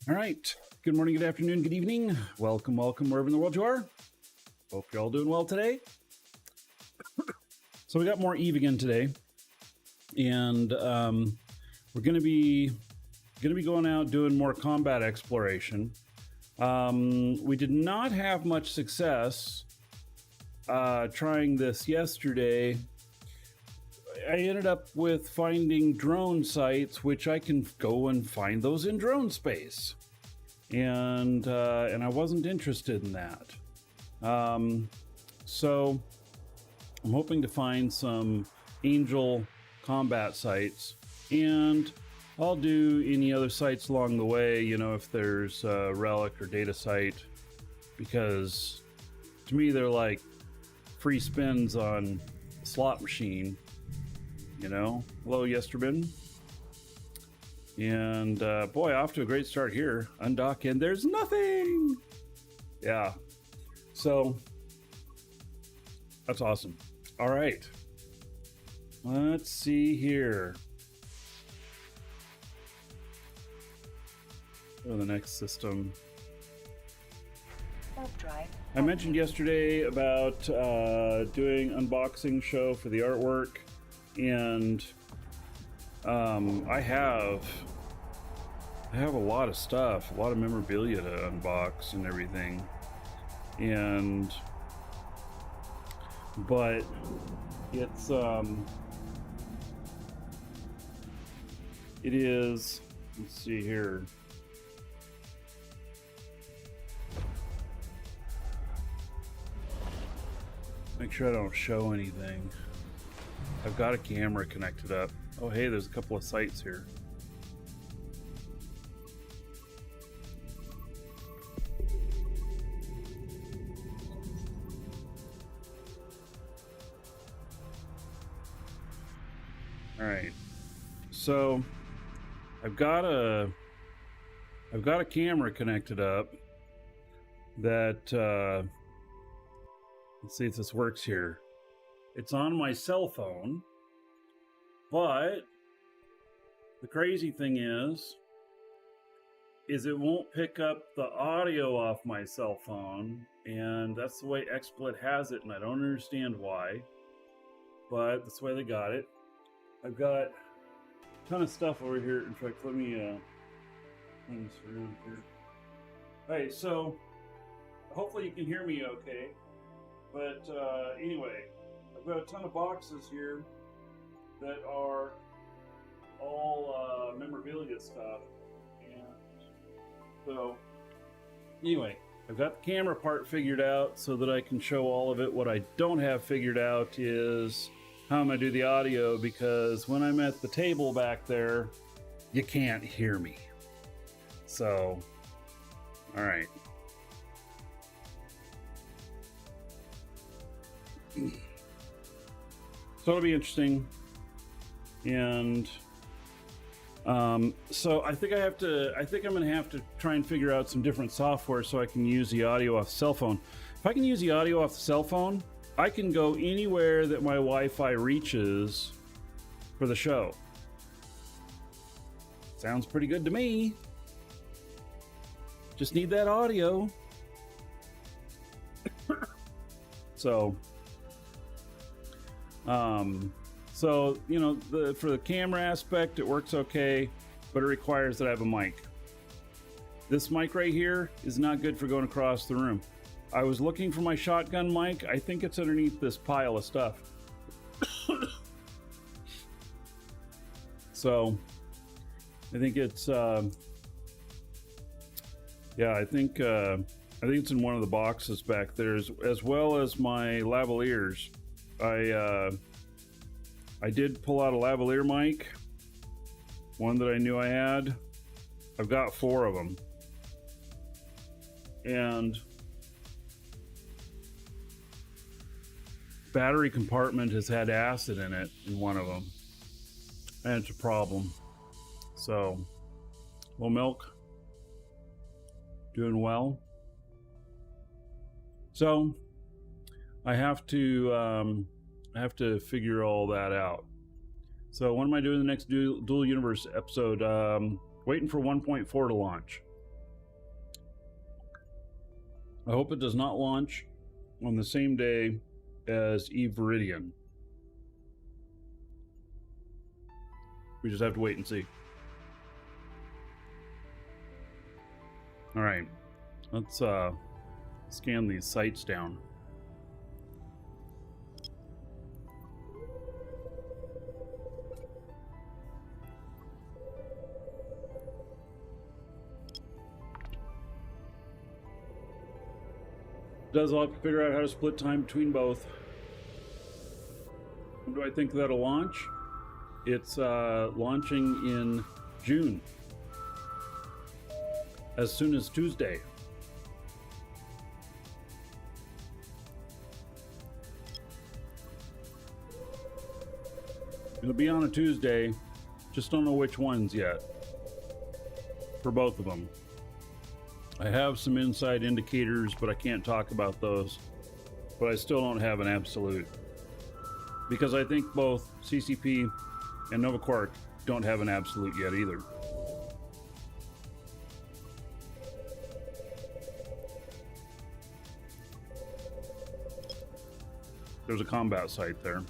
All right. Good morning, good afternoon, good evening. Welcome, wherever in the world you are. Hope you're all doing well today. So we got more Eve again today, and we're going to be going out doing more combat exploration. We did not have much success trying this yesterday. I ended up with finding drone sites, which I can go and find those in drone space, and I wasn't interested in that. So I'm hoping to find some Angel combat sites, and I'll do any other sites along the way. You know, if there's a relic or data site, because to me they're like free spins on a slot machine. You know, hello Yesterben. And boy, off to a great start here. Undock and there's nothing. Yeah, so that's awesome. All right, let's see here. Go to the next system. I mentioned yesterday about doing unboxing show for the artwork, and I have a lot of stuff, a lot of memorabilia to unbox and everything, but it's it is, let's see here. Make sure I don't show anything. I've got a camera connected up. Oh hey, there's a couple of sites here. All right, so I've got a camera connected up that let's see if this works here. It's on my cell phone, but the crazy thing is it won't pick up the audio off my cell phone, and that's the way XSplit has it, and I don't understand why, but that's the way they got it. I've got a ton of stuff over here. In fact, let me turn this around here. All right, so hopefully you can hear me okay, but anyway, I've got a ton of boxes here that are all memorabilia stuff, and so anyway, I've got the camera part figured out so that I can show all of it. What I don't have figured out is how I'm gonna do the audio, because when I'm at the table back there, you can't hear me. So, all right. So it'll be interesting, and so I think I'm gonna have to try and figure out some different software so I can use the audio off the cell phone. If I can use the audio off the cell phone, I can go anywhere that my Wi-Fi reaches for the show. Sounds pretty good to me. Just need that audio. So you know, for the camera aspect, it works okay, but it requires that I have a mic. This mic right here is not good for going across the room. I was looking for my shotgun mic. I think it's underneath this pile of stuff. So I think it's yeah, I think it's in one of the boxes back there, as well as my lavaliers. I did pull out a lavalier mic, one that I knew I had. I've got 4 of them, and battery compartment has had acid in it in one of them, and it's a problem. So, well, Milk, doing well. So I have to figure all that out. So when am I doing the next Dual Universe episode? Waiting for 1.4 to launch. I hope it does not launch on the same day as Eve Viridian. We just have to wait and see. All right, let's scan these sites down. I'll have to figure out how to split time between both. When do I think that'll launch? It's launching in June. As soon as Tuesday. It'll be on a Tuesday. Just don't know which ones yet. For both of them. I have some inside indicators, but I can't talk about those. But I still don't have an absolute. Because I think both CCP and Nova Quark don't have an absolute yet either. There's a combat site there.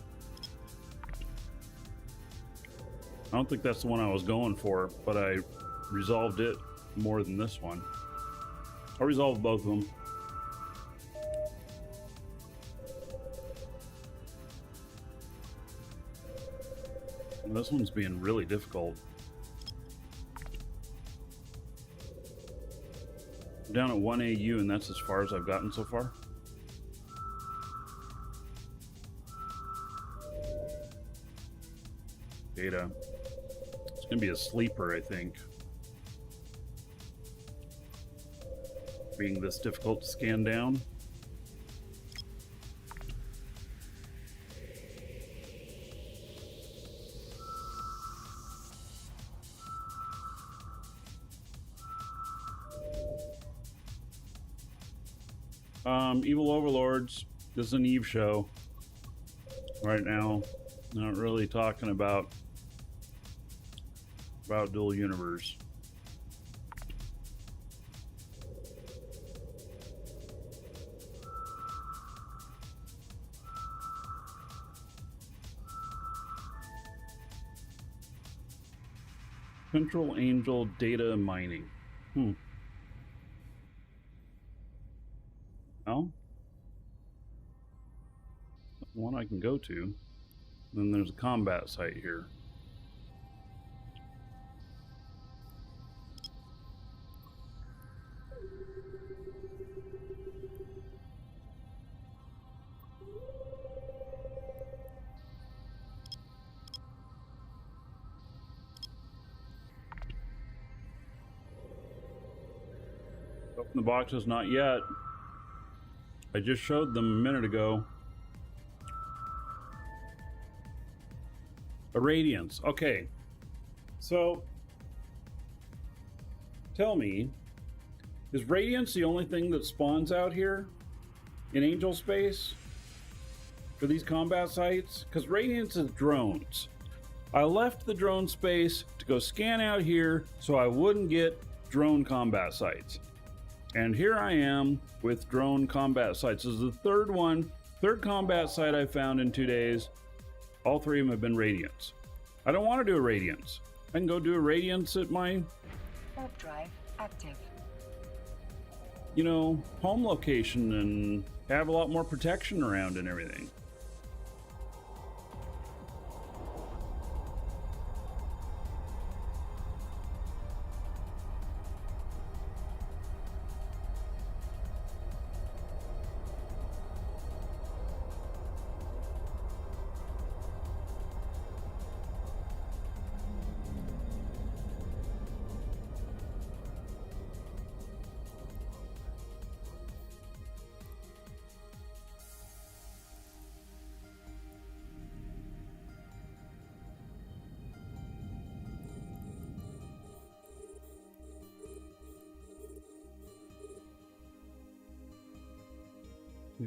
I don't think that's the one I was going for, but I resolved it more than this one. I resolved both of them. And this one's being really difficult. I'm down at 1 AU, and that's as far as I've gotten so far. Data. It's gonna be a sleeper, I think. Being this difficult to scan down. Evil Overlords. This is an Eve show right now. Not really talking about dual universe. Central Angel data mining. Well, one I can go to. Then there's a combat site here. Open the boxes, not yet. I just showed them a minute ago. A radiance. Okay. So, tell me, is radiance the only thing that spawns out here in Angel Space for these combat sites? Because radiance is drones. I left the drone space to go scan out here so I wouldn't get drone combat sites. And here I am with drone combat sites. This is the third combat site I found in 2 days. All three of them have been radiance. I don't want to do a radiance. I can go do a radiance at my warp drive active. You know, home location and have a lot more protection around and everything.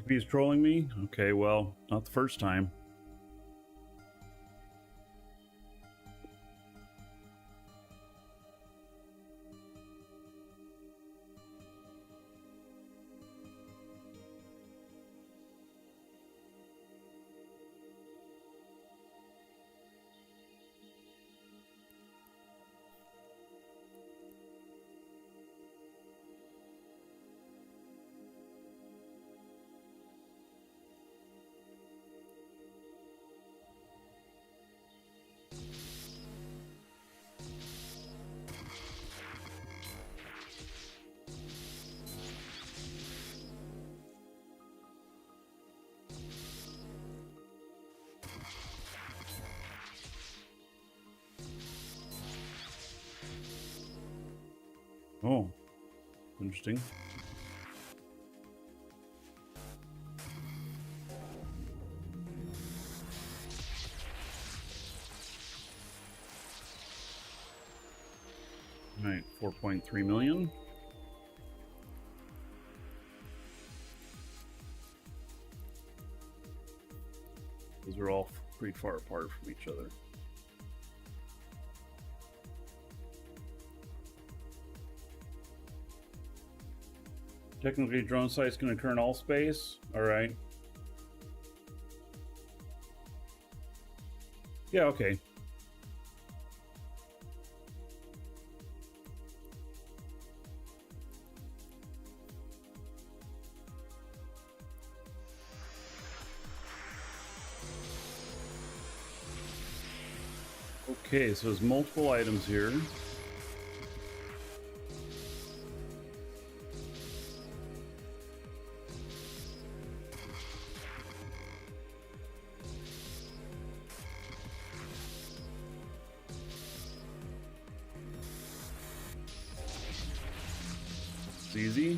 He's trolling me? Okay, well, not the first time. Oh, interesting. All right, 4.3 million. Those are all pretty far apart from each other. Technically, drone sites can occur in all space. All right. Yeah, okay. Okay, so there's multiple items here. It's easy.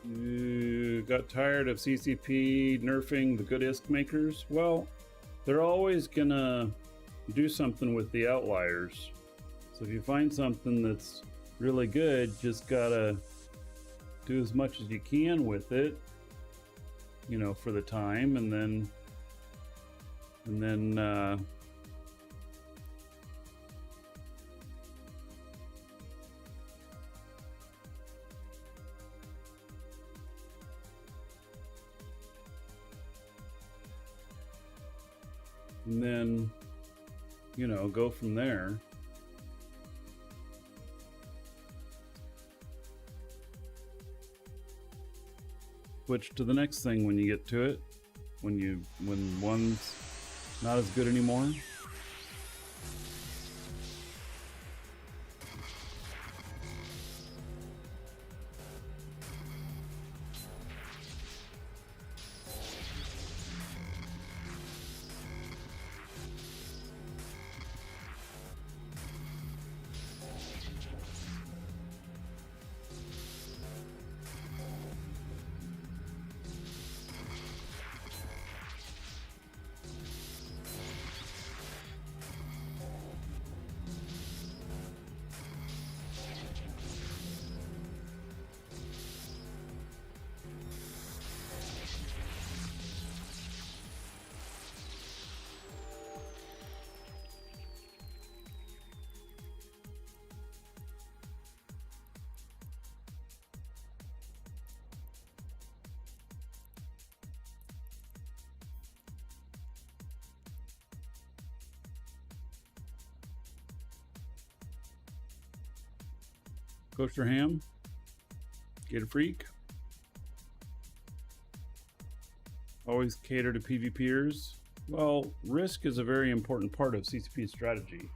You got tired of CCP nerfing the good ISK makers? Well, they're always gonna do something with the outliers. So if you find something that's really good, just gotta do as much as you can with it, you know, for the time, and then you know, go from there. Switch to the next thing when you get to it, when one's not as good anymore. Kosher ham, Gator Freak. Always cater to PvPers. Well, risk is a very important part of CCP strategy.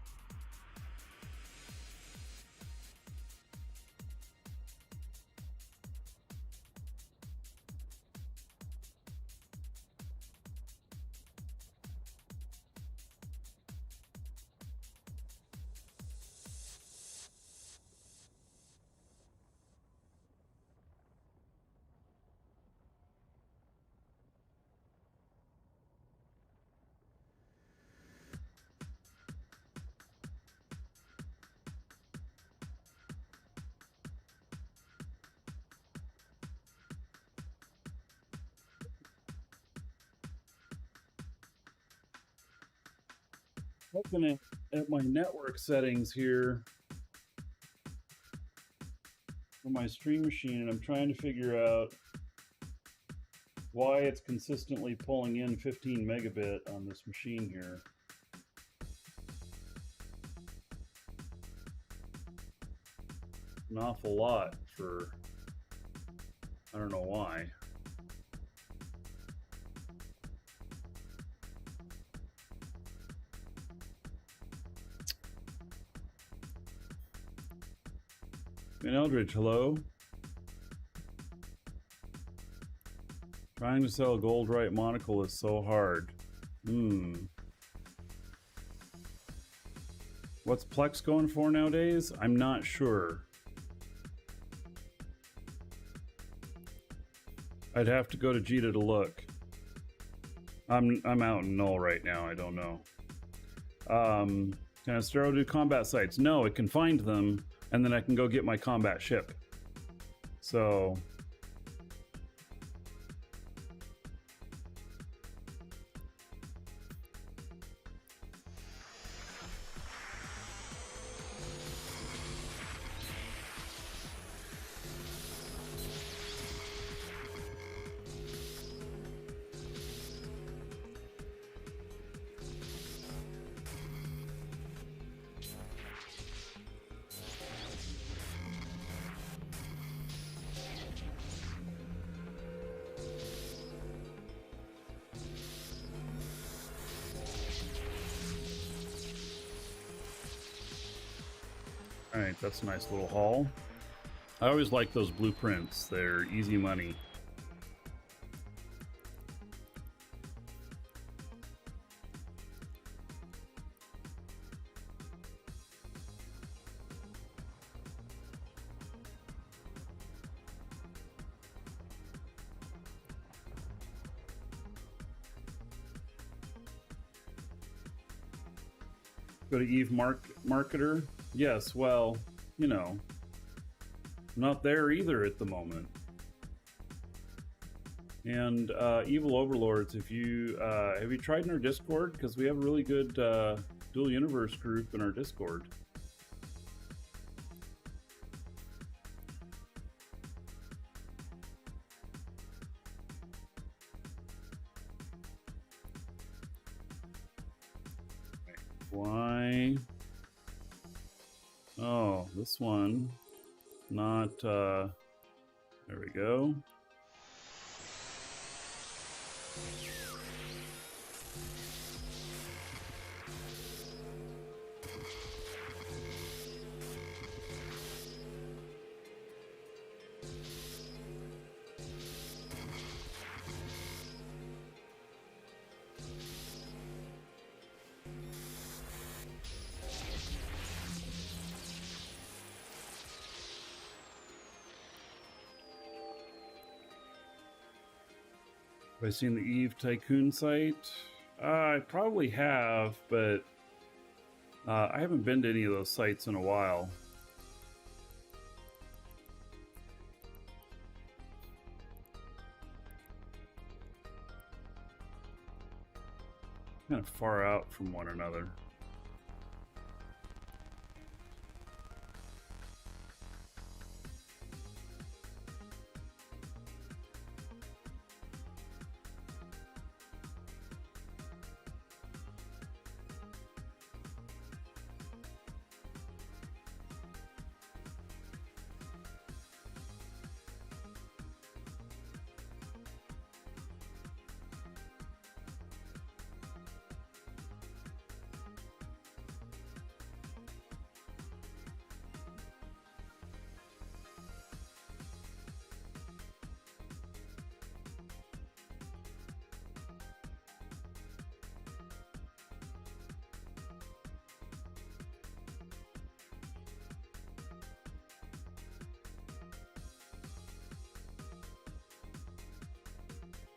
Looking at my network settings here for my stream machine, and I'm trying to figure out why it's consistently pulling in 15 megabit on this machine here. An awful lot for, I don't know why. And Eldridge, hello. Trying to sell a gold right monocle is so hard. What's Plex going for nowadays? I'm not sure. I'd have to go to Jita to look. I'm out in Null right now. I don't know. Can Astero do combat sites? No, it can find them, and then I can go get my combat ship. So. Alright, that's a nice little haul. I always like those blueprints. They're easy money. Go to Eve Marketer? Yes, well, you know, not there either at the moment. And Evil Overlords, if you have you tried in our Discord? Because we have a really good dual universe group in our Discord. Why? Oh, this one. Not, there we go. Have I seen the Eve Tycoon site? I probably have, but I haven't been to any of those sites in a while. Kind of far out from one another.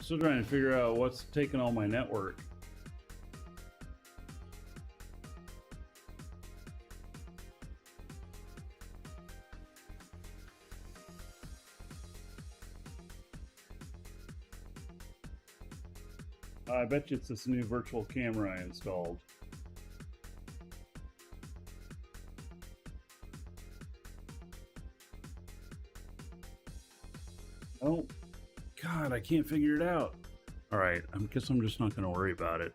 Still trying to figure out what's taking all my network. I bet you it's this new virtual camera I installed. Oh, God, I can't figure it out. All right, I guess I'm just not going to worry about it.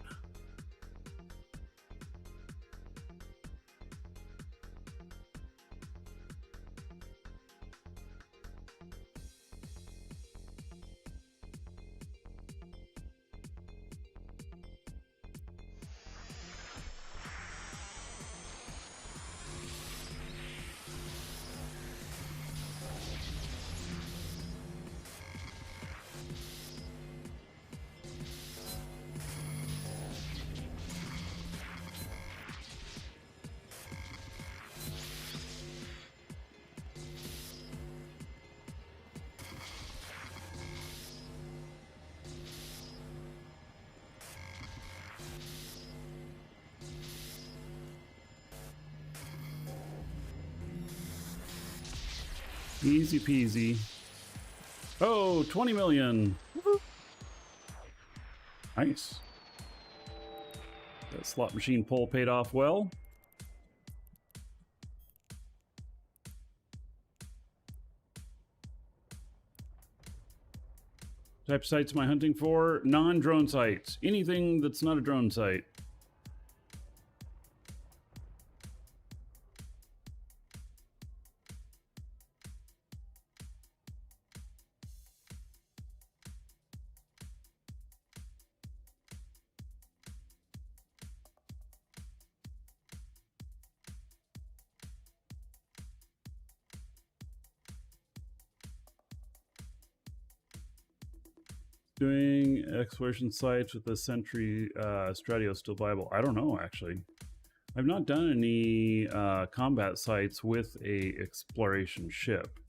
Easy peasy. Oh, 20 million. Woo-hoo. Nice. That slot machine pull paid off well. Type of sites am I hunting for? Non-drone sites. Anything that's not a drone site. Doing exploration sites with the Sentry Stradio still viable? I don't know, actually. I've not done any combat sites with a exploration ship.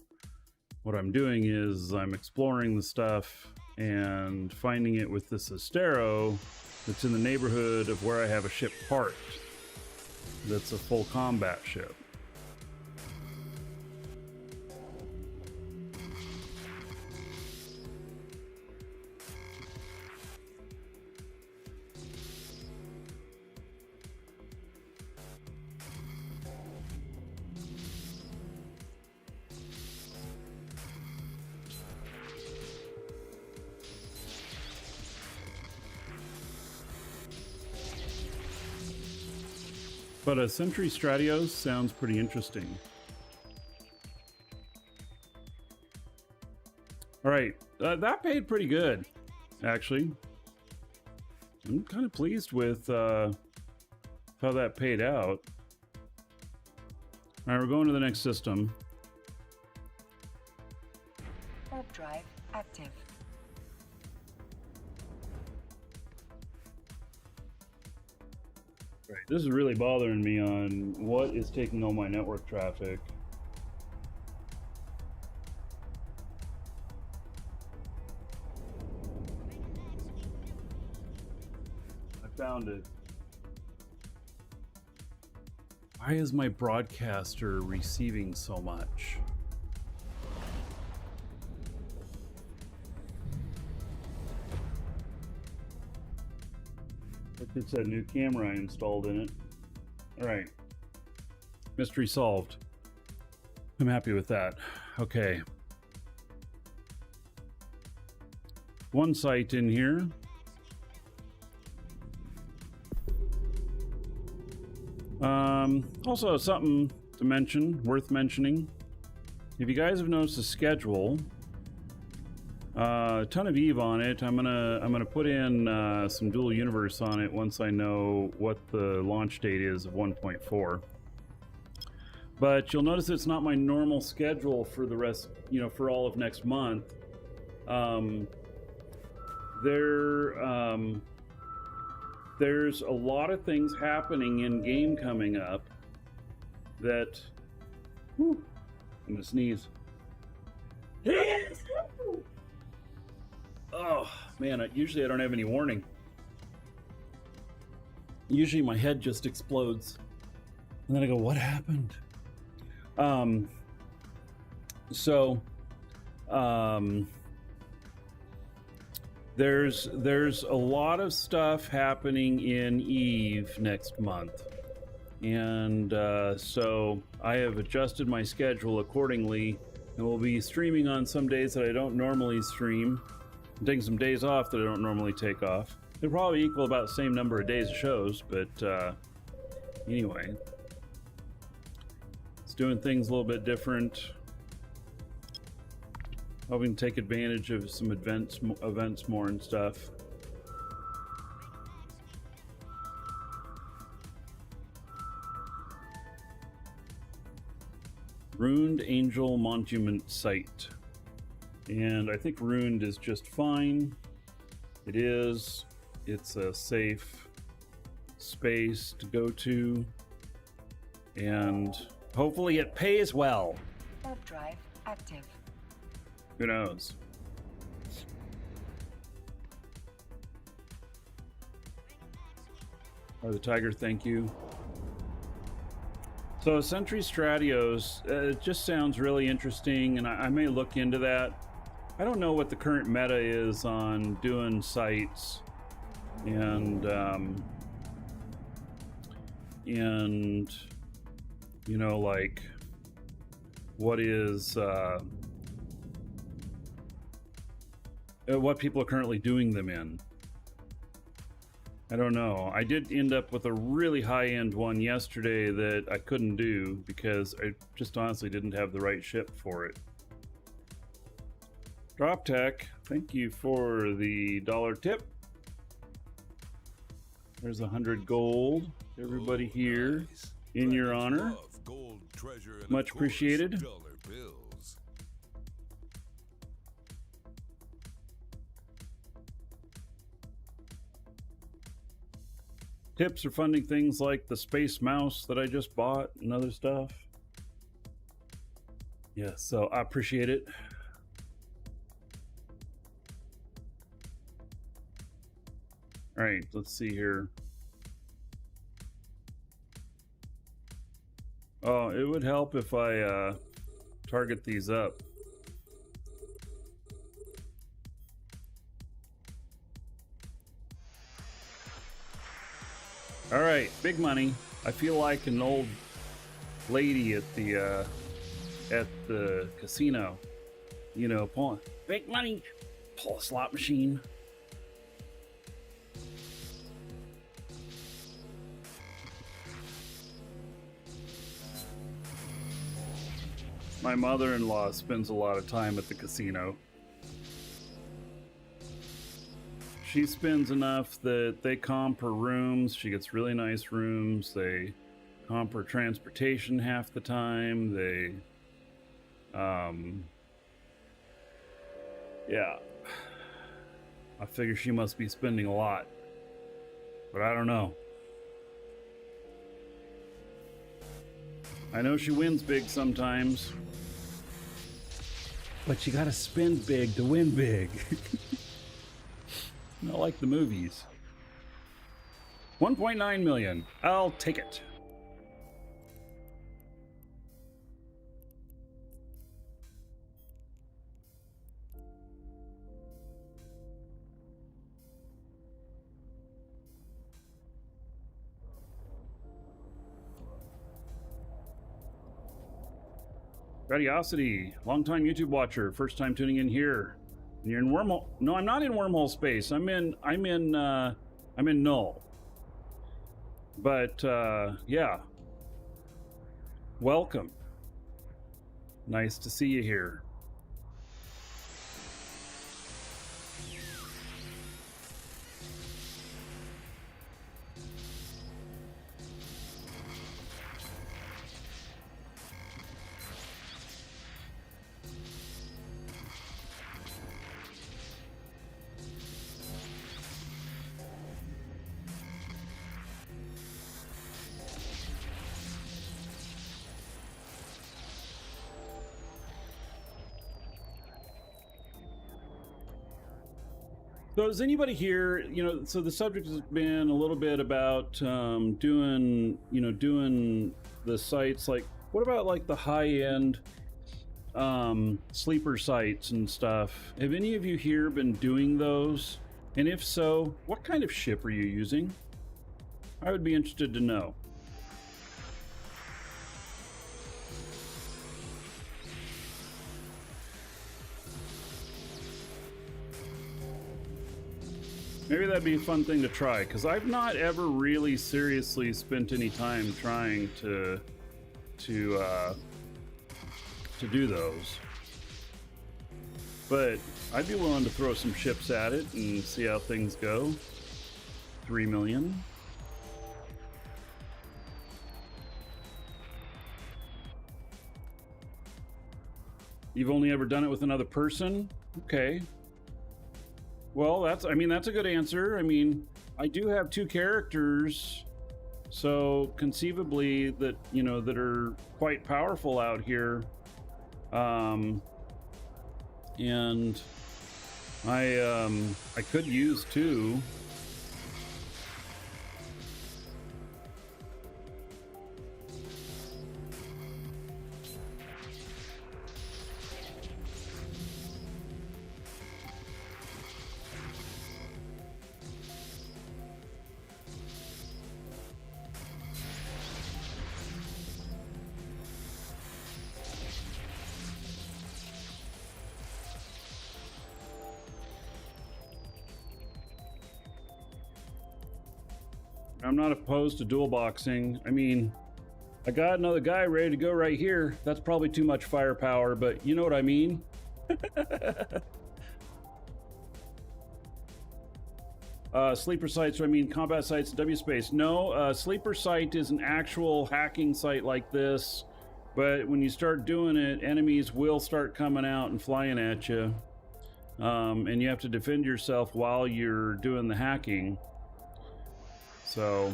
What I'm doing is I'm exploring the stuff and finding it with this Astero that's in the neighborhood of where I have a ship parked. That's a full combat ship. But a Sentry Stratios sounds pretty interesting. All right, that paid pretty good, actually. I'm kind of pleased with how that paid out. All right, we're going to the next system. Warp drive active. Right. This is really bothering me on what is taking all my network traffic. I found it. Why is my broadcaster receiving so much? It's a new camera I installed in it. All right. Mystery solved. I'm happy with that. Okay. One site in here. Also something to mention, worth mentioning. If you guys have noticed the schedule, a ton of Eve on it. I'm gonna put in some dual universe on it once I know what the launch date is of 1.4. But you'll notice it's not my normal schedule for the rest, you know, for all of next month. There's a lot of things happening in game coming up that. Whew, I'm gonna sneeze. Oh man, usually I don't have any warning. Usually my head just explodes. And then I go, what happened? There's a lot of stuff happening in Eve next month. And so I have adjusted my schedule accordingly, and we'll be streaming on some days that I don't normally stream. I'm taking some days off that I don't normally take off. It'll probably equal about the same number of days of shows, but anyway. It's doing things a little bit different. Hoping to take advantage of some events more and stuff. Ruined Angel Monument Site. And I think Ruined is just fine. It is. It's a safe space to go to. And hopefully it pays well. Warp drive active. Who knows? Oh, the tiger, thank you. So Sentry Stratios, it just sounds really interesting, and I may look into that. I don't know what the current meta is on doing sites, and you know, like what is what people are currently doing them in. I don't know. I did end up with a really high-end one yesterday that I couldn't do because I just honestly didn't have the right ship for it. Drop Tech, thank you for the $1 tip. There's 100 gold. Everybody here in your honor. Much appreciated. Tips are funding things like the Space Mouse that I just bought and other stuff. Yeah, so I appreciate it. All right, let's see here. Oh, it would help if I target these up. All right, big money. I feel like an old lady at the casino. You know, pulling big money, pull a slot machine. My mother-in-law spends a lot of time at the casino. She spends enough that they comp her rooms. She gets really nice rooms. They comp her transportation half the time. They, yeah. I figure she must be spending a lot, but I don't know. I know she wins big sometimes, but you gotta spend big to win big. Not like the movies. 1.9 million. I'll take it. Radiosity, longtime YouTube watcher, first time tuning in here. You're in wormhole. No, I'm not in wormhole space. I'm in Null. But yeah. Welcome. Nice to see you here. So is anybody here, you know, so the subject has been a little bit about doing the sites, like, what about like the high-end sleeper sites and stuff? Have any of you here been doing those? And if so, what kind of ship are you using? I would be interested to know. Maybe that'd be a fun thing to try, because I've not ever really seriously spent any time trying to do those. But I'd be willing to throw some ships at it and see how things go. 3 million. You've only ever done it with another person? Okay. Well, that's a good answer. I mean, I do have 2 characters, so conceivably that, you know, that are quite powerful out here. And I could use 2. I'm not opposed to dual boxing. I mean, I got another guy ready to go right here. That's probably too much firepower, but you know what I mean. Sleeper sites, so I mean combat sites, W space. No, sleeper site is an actual hacking site like this, but when you start doing it, enemies will start coming out and flying at you. And you have to defend yourself while you're doing the hacking. So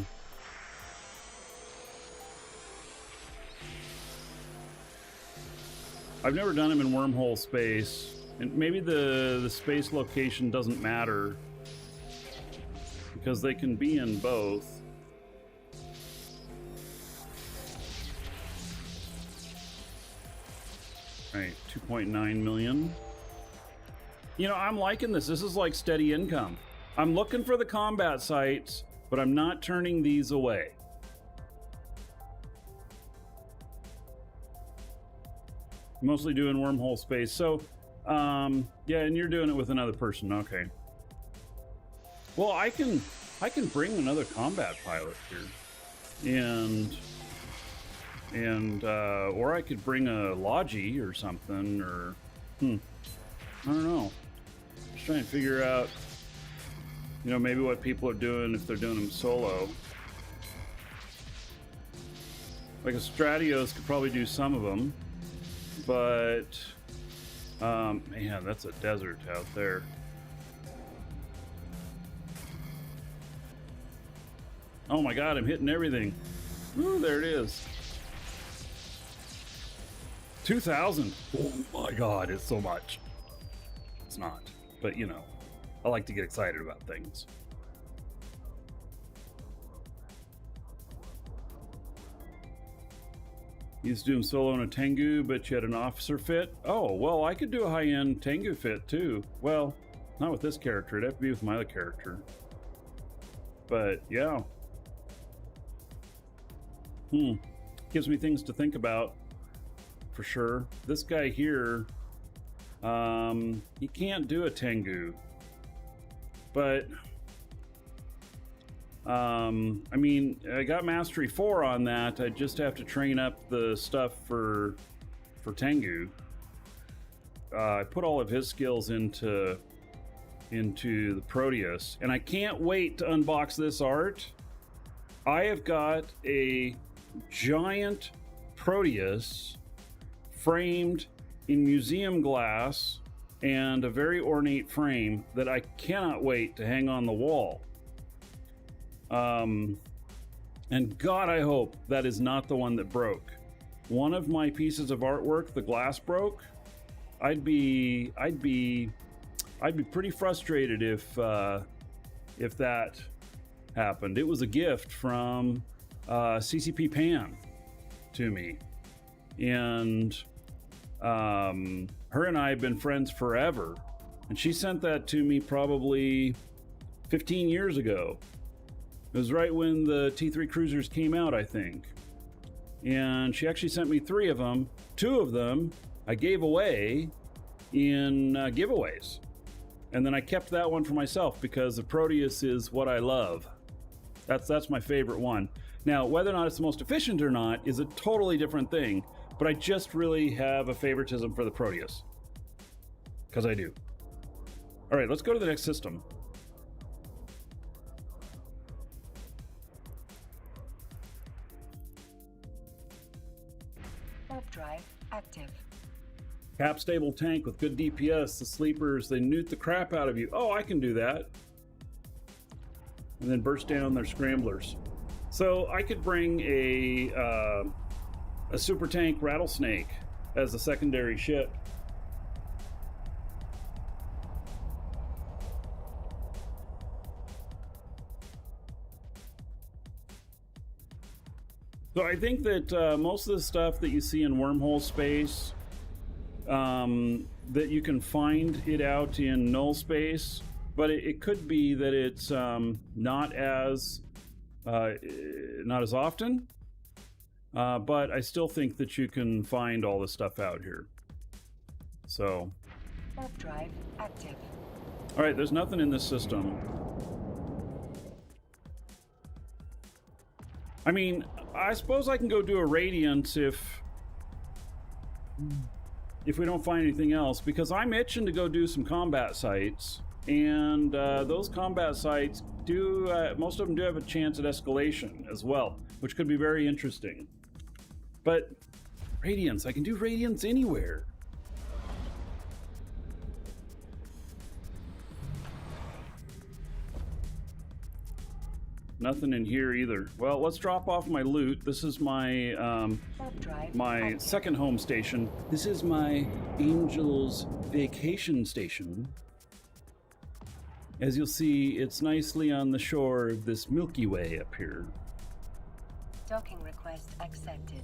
I've never done them in wormhole space, and maybe the space location doesn't matter because they can be in both. All right, 2.9 million. You know, I'm liking this. This is like steady income. I'm looking for the combat sites, but I'm not turning these away. Mostly doing wormhole space. So, yeah, and you're doing it with another person. Okay. Well, I can bring another combat pilot here, or I could bring a Logi or something, or I don't know. Just trying to figure out, you know, maybe what people are doing if they're doing them solo. Like a Stratios could probably do some of them, but man, that's a desert out there. Oh my god, I'm hitting everything. Ooh, there it is. 2,000. Oh my god, it's so much. It's not, but you know, I like to get excited about things. He's doing solo in a Tengu, but you had an officer fit. Oh, well, I could do a high-end Tengu fit too. Well, not with this character. It'd have to be with my other character. But yeah. Gives me things to think about, for sure. This guy here, he can't do a Tengu, but I mean, I got Mastery 4 on that. I just have to train up the stuff for Tengu. I put all of his skills into the Proteus, and I can't wait to unbox this art. I have got a giant Proteus framed in museum glass and a very ornate frame that I cannot wait to hang on the wall. And God, I hope that is not the one that broke. One of my pieces of artwork, the glass broke. I'd be pretty frustrated if that happened. It was a gift from CCP Pan to me, and her and I have been friends forever, and she sent that to me probably 15 years ago. It was right when the T3 cruisers came out, I think, and she actually sent me 3 of them. 2 of them I gave away in giveaways, and then I kept that one for myself because the Proteus is what I love. That's my favorite one. Now, whether or not it's the most efficient or not is a totally different thing, but I just really have a favoritism for the Proteus. Because I do. All right, let's go to the next system. Warp drive active. Cap stable tank with good DPS. The sleepers, they newt the crap out of you. Oh, I can do that. And then burst down their scramblers. So I could bring a super tank rattlesnake as a secondary ship. So I think that most of the stuff that you see in wormhole space, that you can find it out in null space, but it could be that it's not as often. But I still think that you can find all the stuff out here. So. Warp drive active. All right, there's nothing in this system. I mean, I suppose I can go do a Radiant if we don't find anything else, because I'm itching to go do some combat sites, and those combat sites do, most of them do have a chance at escalation as well, which could be very interesting. But Radiants, I can do Radiants anywhere. Nothing in here either. Well, let's drop off my loot. This is my my second home station. This is my Angel's vacation station. As you'll see, it's nicely on the shore of this Milky Way up here. Docking request accepted.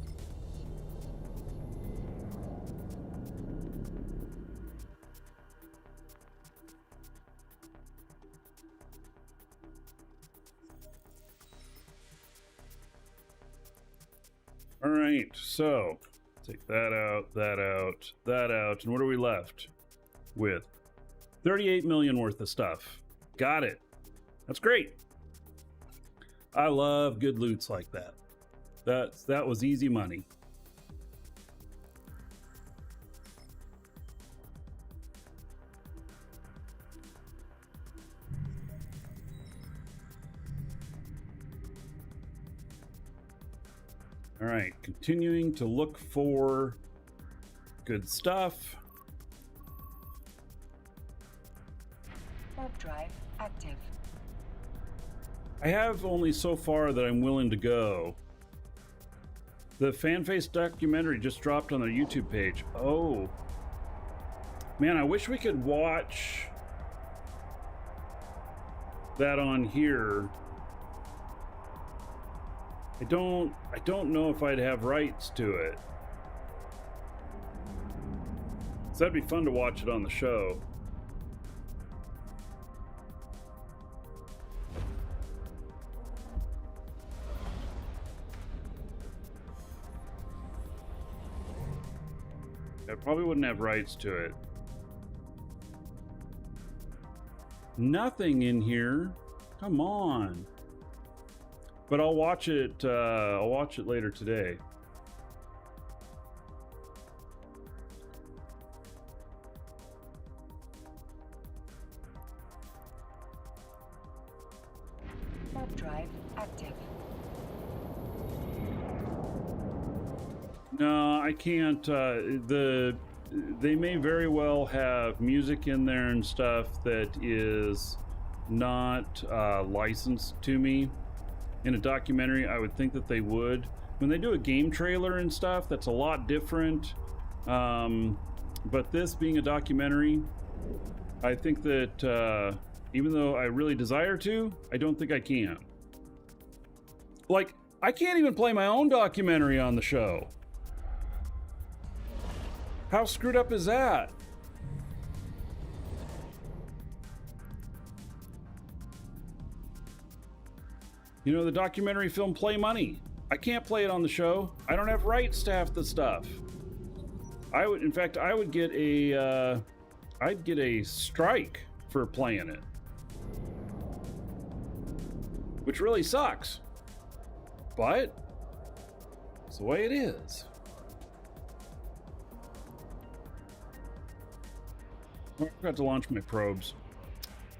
All right, so take that out, that out, that out, and what are we left with? 38 million worth of stuff. Got it. That's great. I love good loots like that. That was easy money. All right, continuing to look for good stuff. Warp drive active. I have only so far that I'm willing to go. The Fanface documentary just dropped on their YouTube page. Oh. Man, I wish we could watch that on here. I don't know if I'd have rights to it. So that'd be fun to watch it on the show. I probably wouldn't have rights to it. Nothing in here. Come on. But I'll watch it. I'll watch it later today. Warp drive active. No, I can't. They may very well have music in there and stuff that is not licensed to me. In a documentary, I would think that they would. When they do a game trailer and stuff, that's a lot different. But this being a documentary, I think that even though I really desire to, I don't think I can. Like, I can't even play my own documentary on the show. How screwed up is that? You know, the documentary film Play Money. I can't play it on the show. I don't have rights to half the stuff. In fact, I would get I'd get a strike for playing it. Which really sucks. But it's the way it is. Oh, I forgot to launch my probes.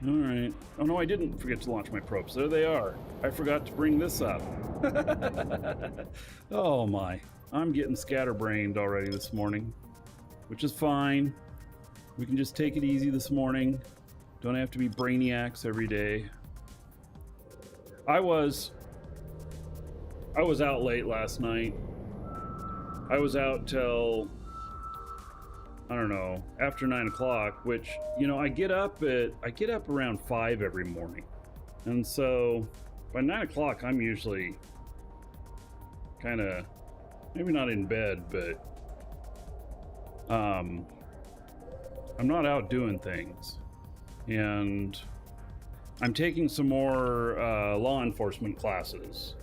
All right. Oh, no, I didn't forget to launch my probes. There they are. I forgot to bring this up. Oh, my. I'm getting scatterbrained already this morning, which is fine. We can just take it easy this morning. Don't have to be brainiacs every day. I was out late last night. I was out till, I don't know, after 9 o'clock, which, you know, I get up around 5 every morning. And so by 9 o'clock, I'm usually kind of, maybe not in bed, but I'm not out doing things. And I'm taking some more law enforcement classes.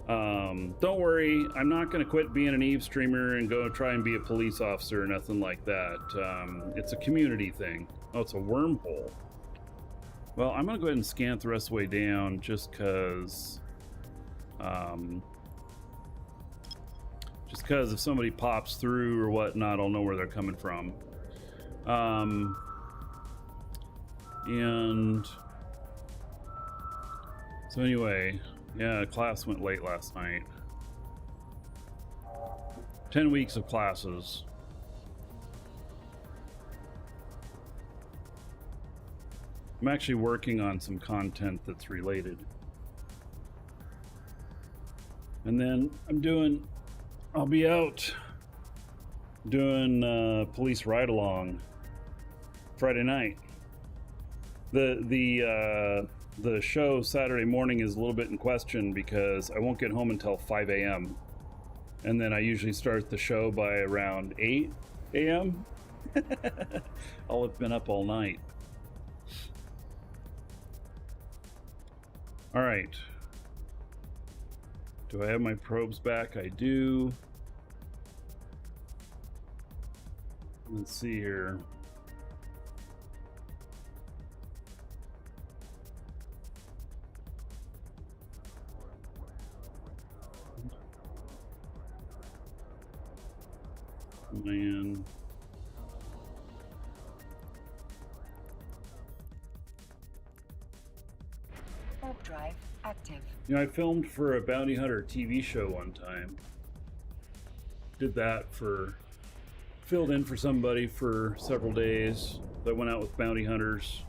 Don't worry, I'm not going to quit being an Eve streamer and go try and be a police officer or nothing like that. It's a community thing. Oh, it's a wormhole. Well, I'm going to go ahead and scan it the rest of the way down just because Just because if somebody pops through or whatnot, I'll know where they're coming from. And so anyway, yeah, class went late last night. 10 weeks of classes. I'm actually working on some content that's related. And then I'll be out doing police ride along Friday night. The show Saturday morning is a little bit in question because I won't get home until 5 a.m. And then I usually start the show by around 8 a.m. I'll have been up all night. All right. Do I have my probes back? I do. Let's see here. Man. Warp drive active. You know, I filmed for a bounty hunter TV show one time. Did that filled in for somebody for several days. I went out with bounty hunters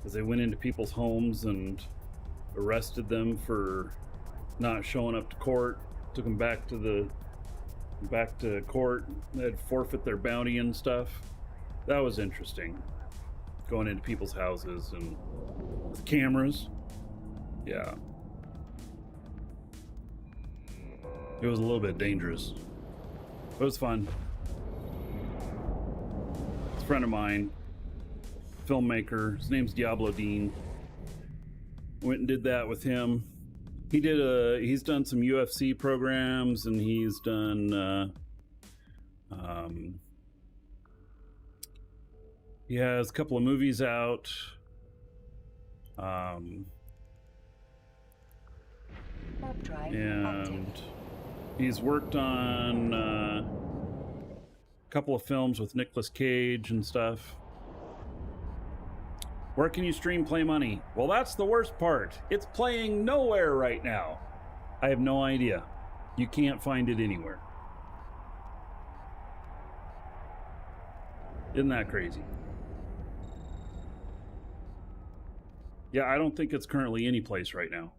as they went into people's homes and arrested them for not showing up to court. Took them back to court. They'd forfeit their bounty and stuff. That was interesting. Going into people's houses and with cameras. Yeah. It was a little bit dangerous. It was fun. It's a friend of mine, filmmaker. His name's Diablo Dean. Went and did that with him. He's done some UFC programs, and he's done he has a couple of movies out. Warp drive And active. he's worked on a couple of films with Nicolas Cage and stuff. Where can you stream Play Money? Well, that's the worst part. It's playing nowhere right now. I have no idea. You can't find it anywhere. Isn't that crazy? Yeah, I don't think it's currently any place right now.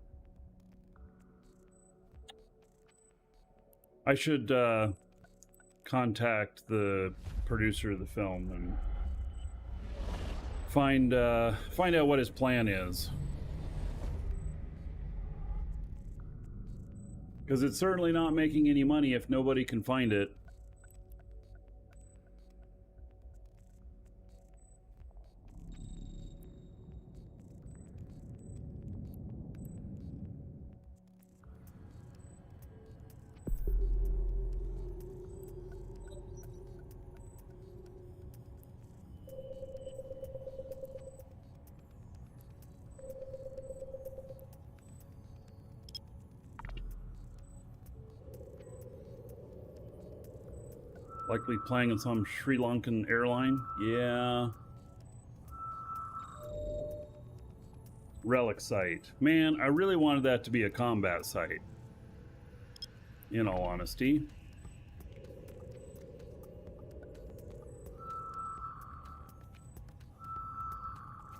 I should contact the producer of the film and find out what his plan is, because it's certainly not making any money if nobody can find it. Likely playing on some Sri Lankan airline. Yeah. Relic site. Man, I really wanted that to be a combat site. In all honesty.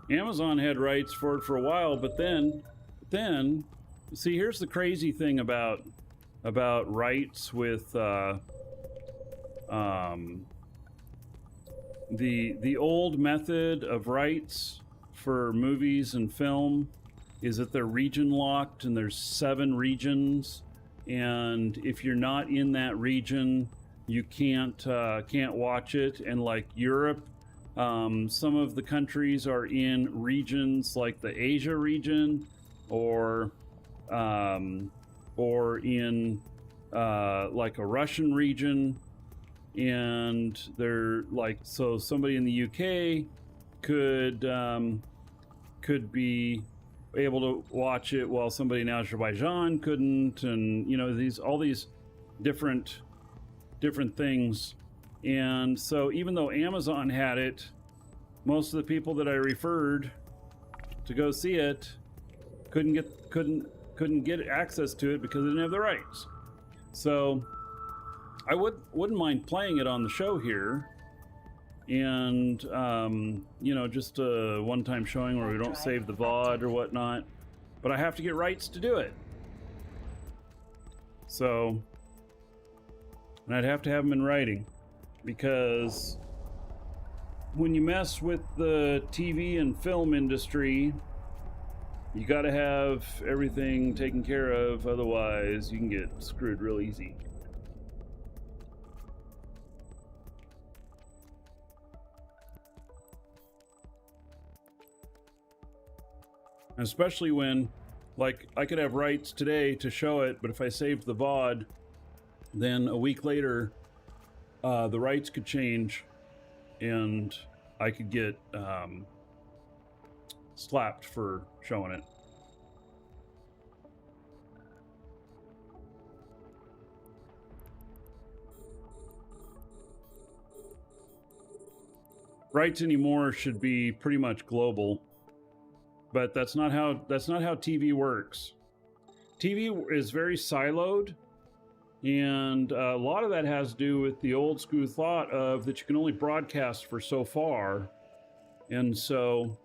Amazon had rights for it for a while, but then, see, here's the crazy thing about rights with the old method of rights for movies and film is that they're region locked, and there's 7 regions, and if you're not in that region, you can't watch it. And like Europe, some of the countries are in regions like the Asia region, or in like a Russian region. And they're like, so somebody in the UK could be able to watch it while somebody in Azerbaijan couldn't, and you know, all these different things. And so even though Amazon had it, most of the people that I referred to go see it couldn't get access to it because they didn't have the rights. So I wouldn't mind playing it on the show here, and you know, just a one-time showing where we don't save the VOD or whatnot, but I have to get rights to do it. So, and I'd have to have them in writing, because when you mess with the TV and film industry, you got to have everything taken care of, otherwise you can get screwed real easy. Especially when, like, I could have rights today to show it, but if I saved the VOD, then a week later, the rights could change, and I could get slapped for showing it. Rights anymore should be pretty much global. But that's not how TV works. TV is very siloed, and a lot of that has to do with the old school thought of that you can only broadcast for so far, and so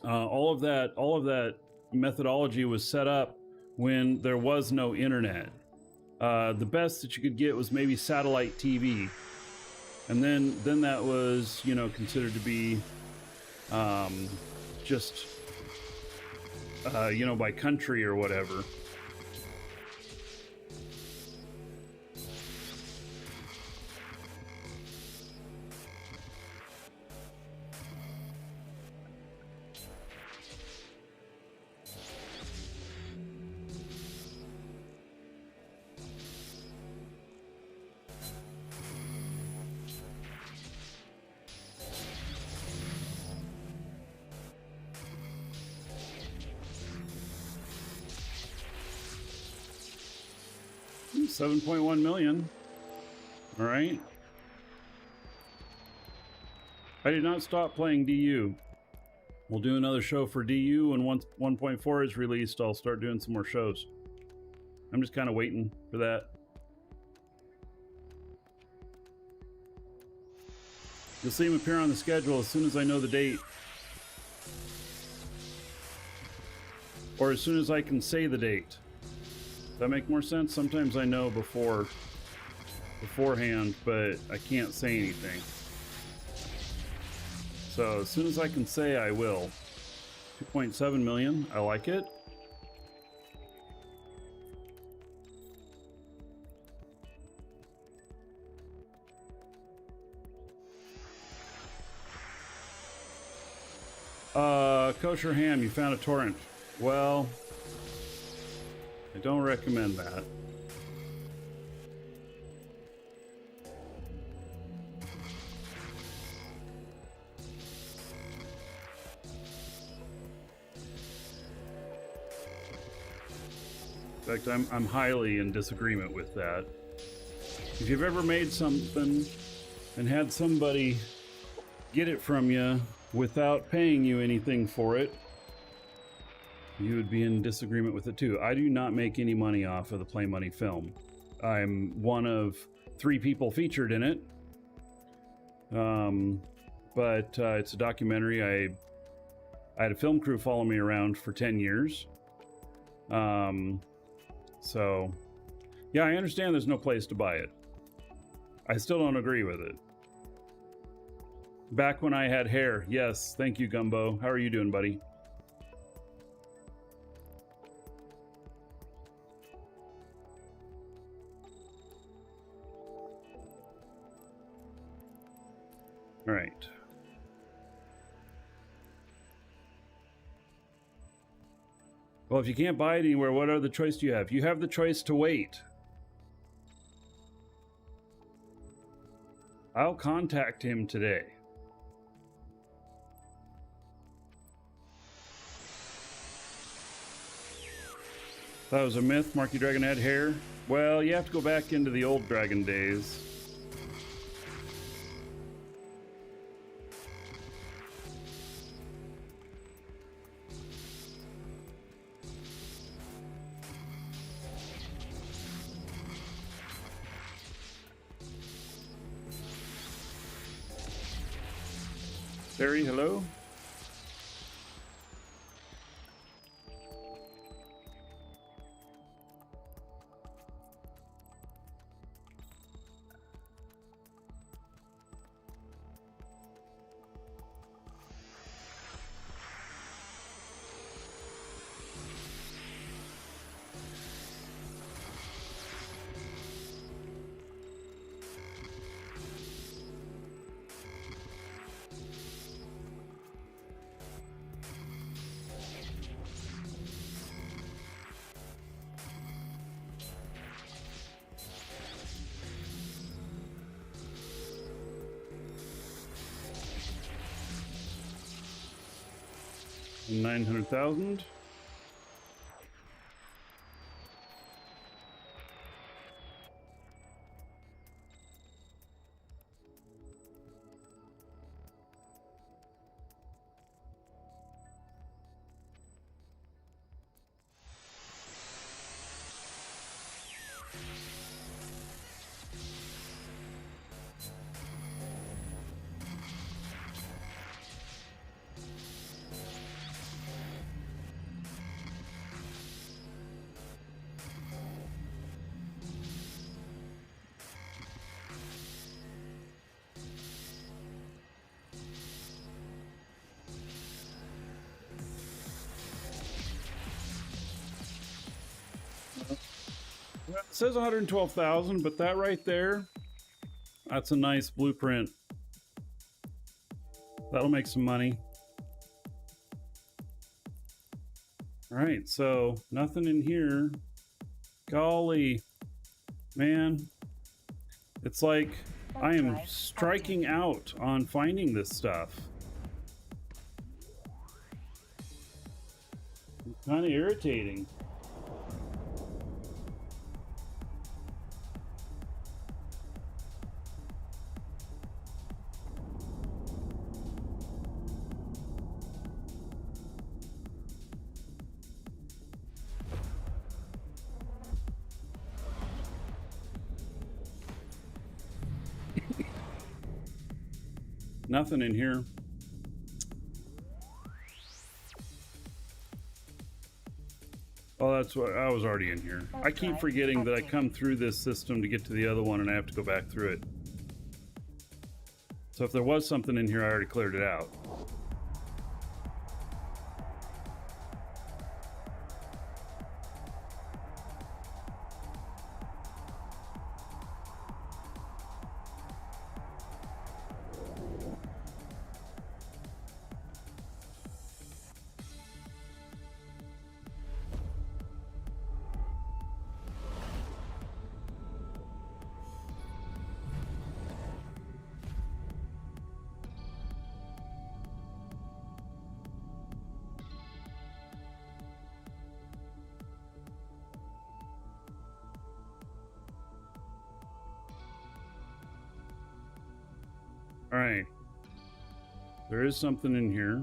all of that methodology was set up when there was no internet. The best that you could get was maybe satellite TV, and then that was, you know, considered to be just you know, by country or whatever. $7.1 million. All right. I did not stop playing DU. We'll do another show for DU, and once 1.4 is released, I'll start doing some more shows. I'm just kind of waiting for that. You'll see him appear on the schedule as soon as I know the date. Or as soon as I can say the date. Does that make more sense? Sometimes I know beforehand, but I can't say anything. So as soon as I can say, I will. 2.7 million. I like it. Kosher ham, you found a torrent. Well, I don't recommend that. In fact, I'm highly in disagreement with that. If you've ever made something and had somebody get it from you without paying you anything for it, you would be in disagreement with it too. I do not make any money off of the Play Money film. I'm one of 3 people featured in it. But it's a documentary. I had a film crew follow me around for 10 years. So yeah, I understand there's no place to buy it. I still don't agree with it. Back when I had hair. Yes, thank you, Gumbo. How are you doing, buddy? All right. Well, if you can't buy it anywhere, what other choice do you have? You have the choice to wait. I'll contact him today. That was a myth. Markee Dragon had hair. Well, you have to go back into the old dragon days. Terry, hello. $900,000. Well, it says 112,000, but that right there, that's a nice blueprint. That'll make some money. All right, so nothing in here. Golly, man. It's like I am striking out on finding this stuff. It's kind of irritating. Nothing in here. Oh, that's what I was already in here. I keep forgetting that I come through this system to get to the other one and I have to go back through it. So if there was something in here, I already cleared it out. All right, there is something in here.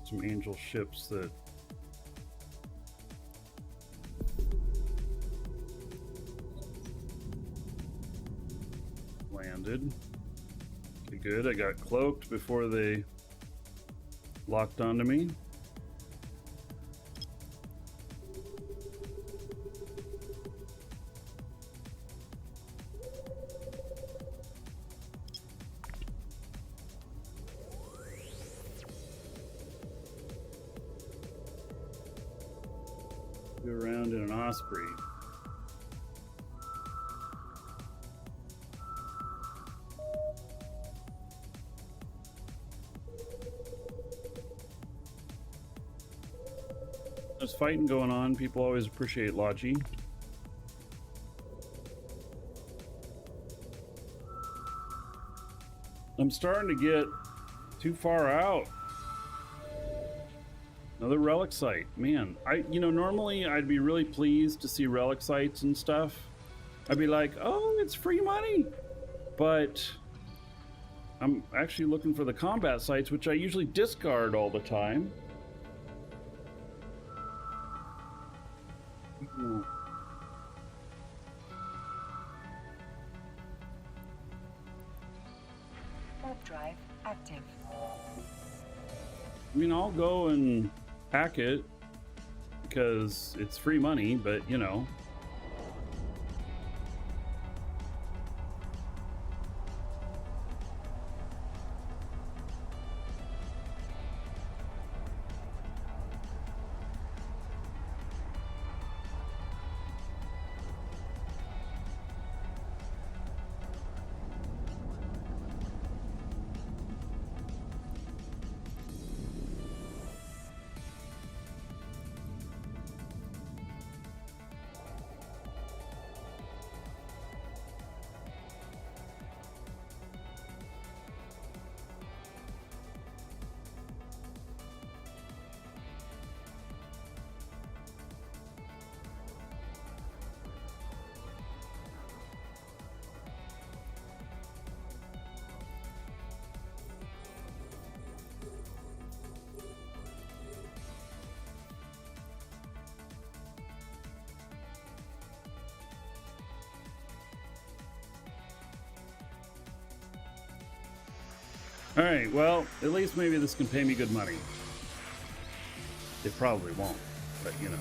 Some angel ships that landed. Okay, good. I got cloaked before they locked onto me. Around in an osprey. There's fighting going on. People always appreciate Logi. I'm starting to get too far out. Another relic site. Man, normally I'd be really pleased to see relic sites and stuff. I'd be like, oh, it's free money. But I'm actually looking for the combat sites, which I usually discard all the time. Warp drive active. I mean, I'll go and hack it because it's free money, but you know. All right, well, at least maybe this can pay me good money. It probably won't, but you know.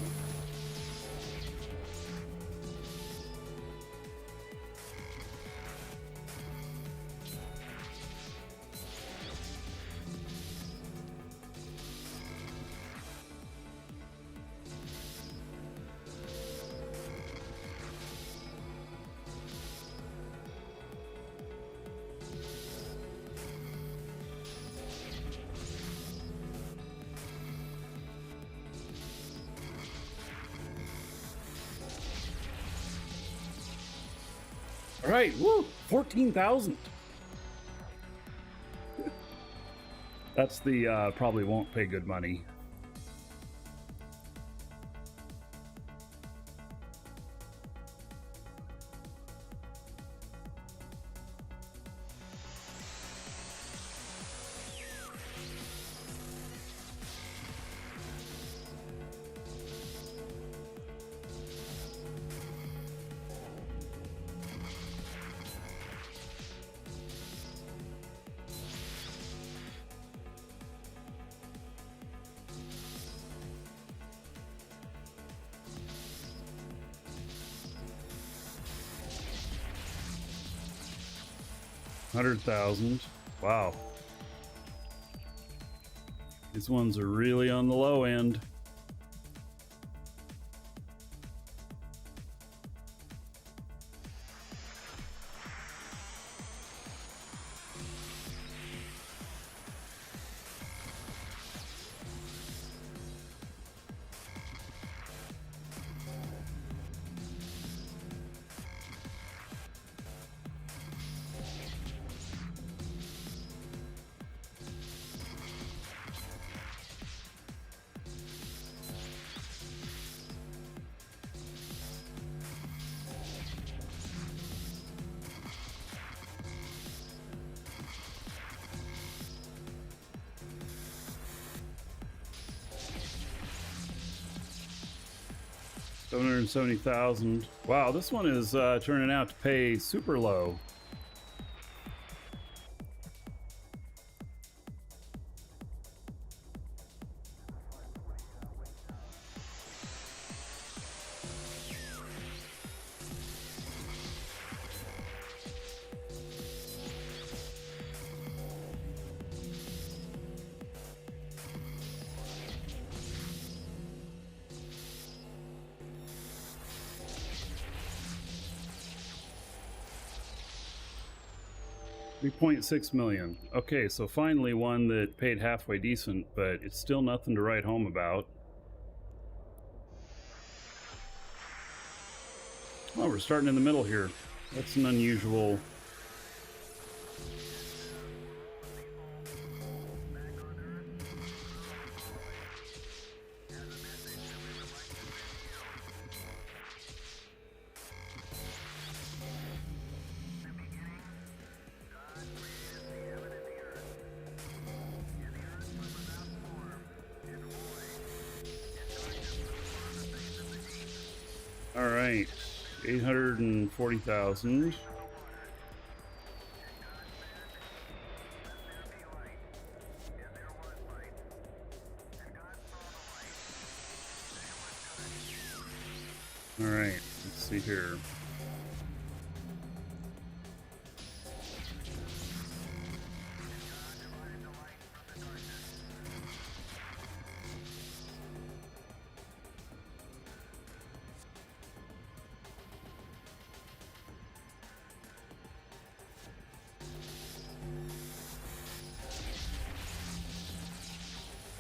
All right, woo, 14,000. That's the probably won't pay good money. $100,000. Wow. These ones are really on the low end. $770,000. Wow, this one is turning out to pay super low. $3.6 million. Okay, so finally one that paid halfway decent, but it's still nothing to write home about. Oh, we're starting in the middle here. That's an unusual. 840,000. All right, let's see here.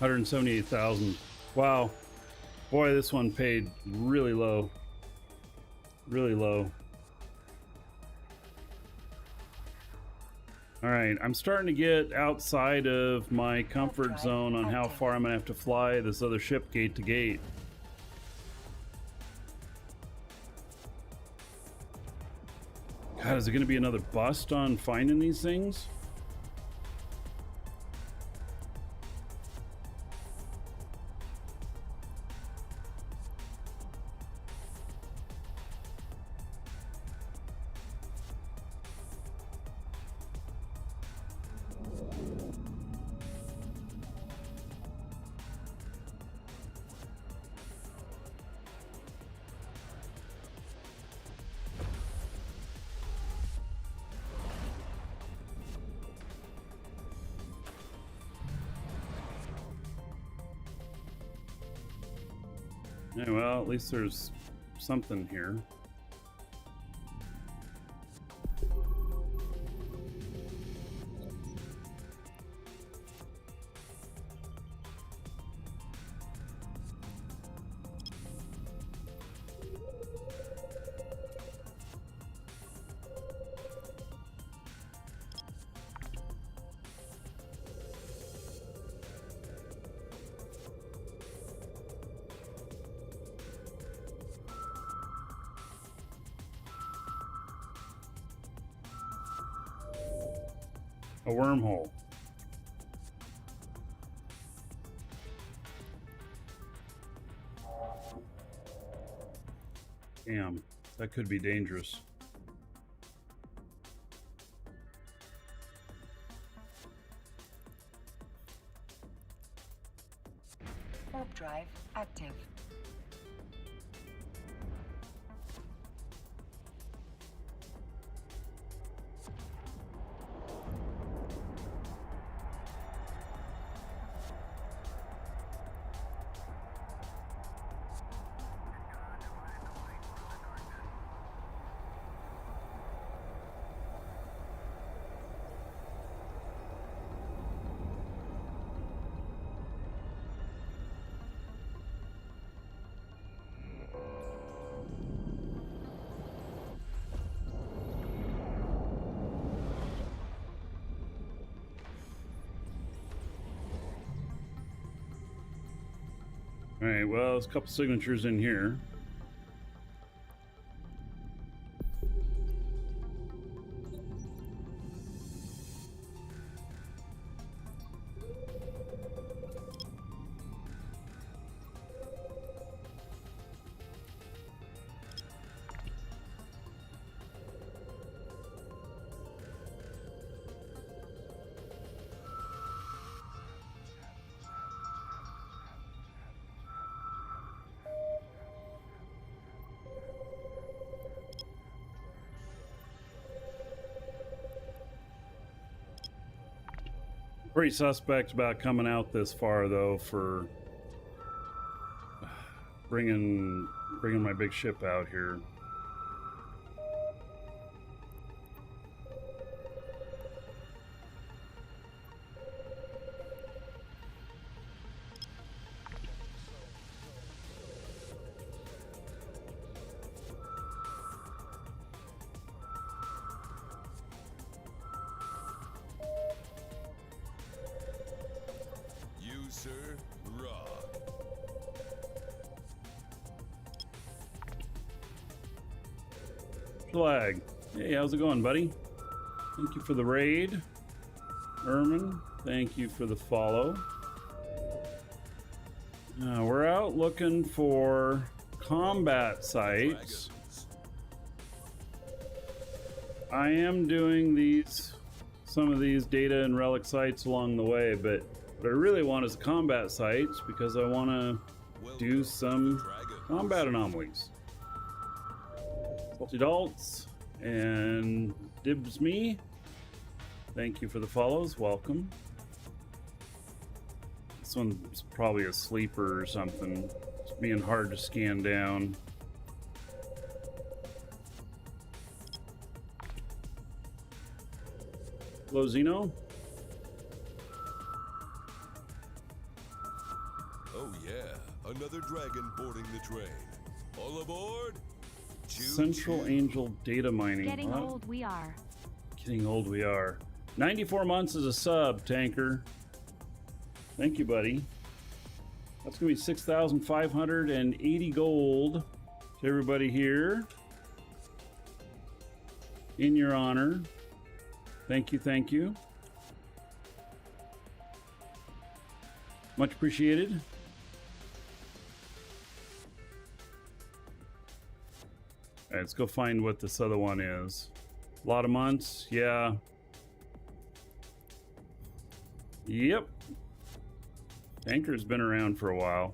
$178,000. Wow. Boy, this one paid really low. Really low. All right, I'm starting to get outside of my comfort zone on how far I'm gonna have to fly this other ship gate to gate. God, is it gonna be another bust on finding these things? Yeah, well, at least there's something here. A wormhole. Damn, that could be dangerous. Warp drive active. All right, well, there's a couple signatures in here. Pretty suspect about coming out this far, though, for bringing my big ship out here. Flag. Hey, how's it going, buddy? Thank you for the raid. Ermin, thank you for the follow. We're out looking for combat sites I am doing some of these data and relic sites along the way, but what I really want is combat sites because I want to do some combat anomalies. Salty Dalts and Dibs Me. Thank you for the follows. Welcome. This one's probably a sleeper or something. It's being hard to scan down. Hello, Zeno. Oh yeah, another dragon boarding the train. All aboard! Central Angel data mining. Getting old we are. Getting old we are. 94 months as a sub, Tanker. Thank you, buddy. That's going to be 6,580 gold to everybody here. In your honor. Thank you, thank you. Much appreciated. All right, let's go find what this other one is. A lot of months, yeah. Yep. Tanker's been around for a while.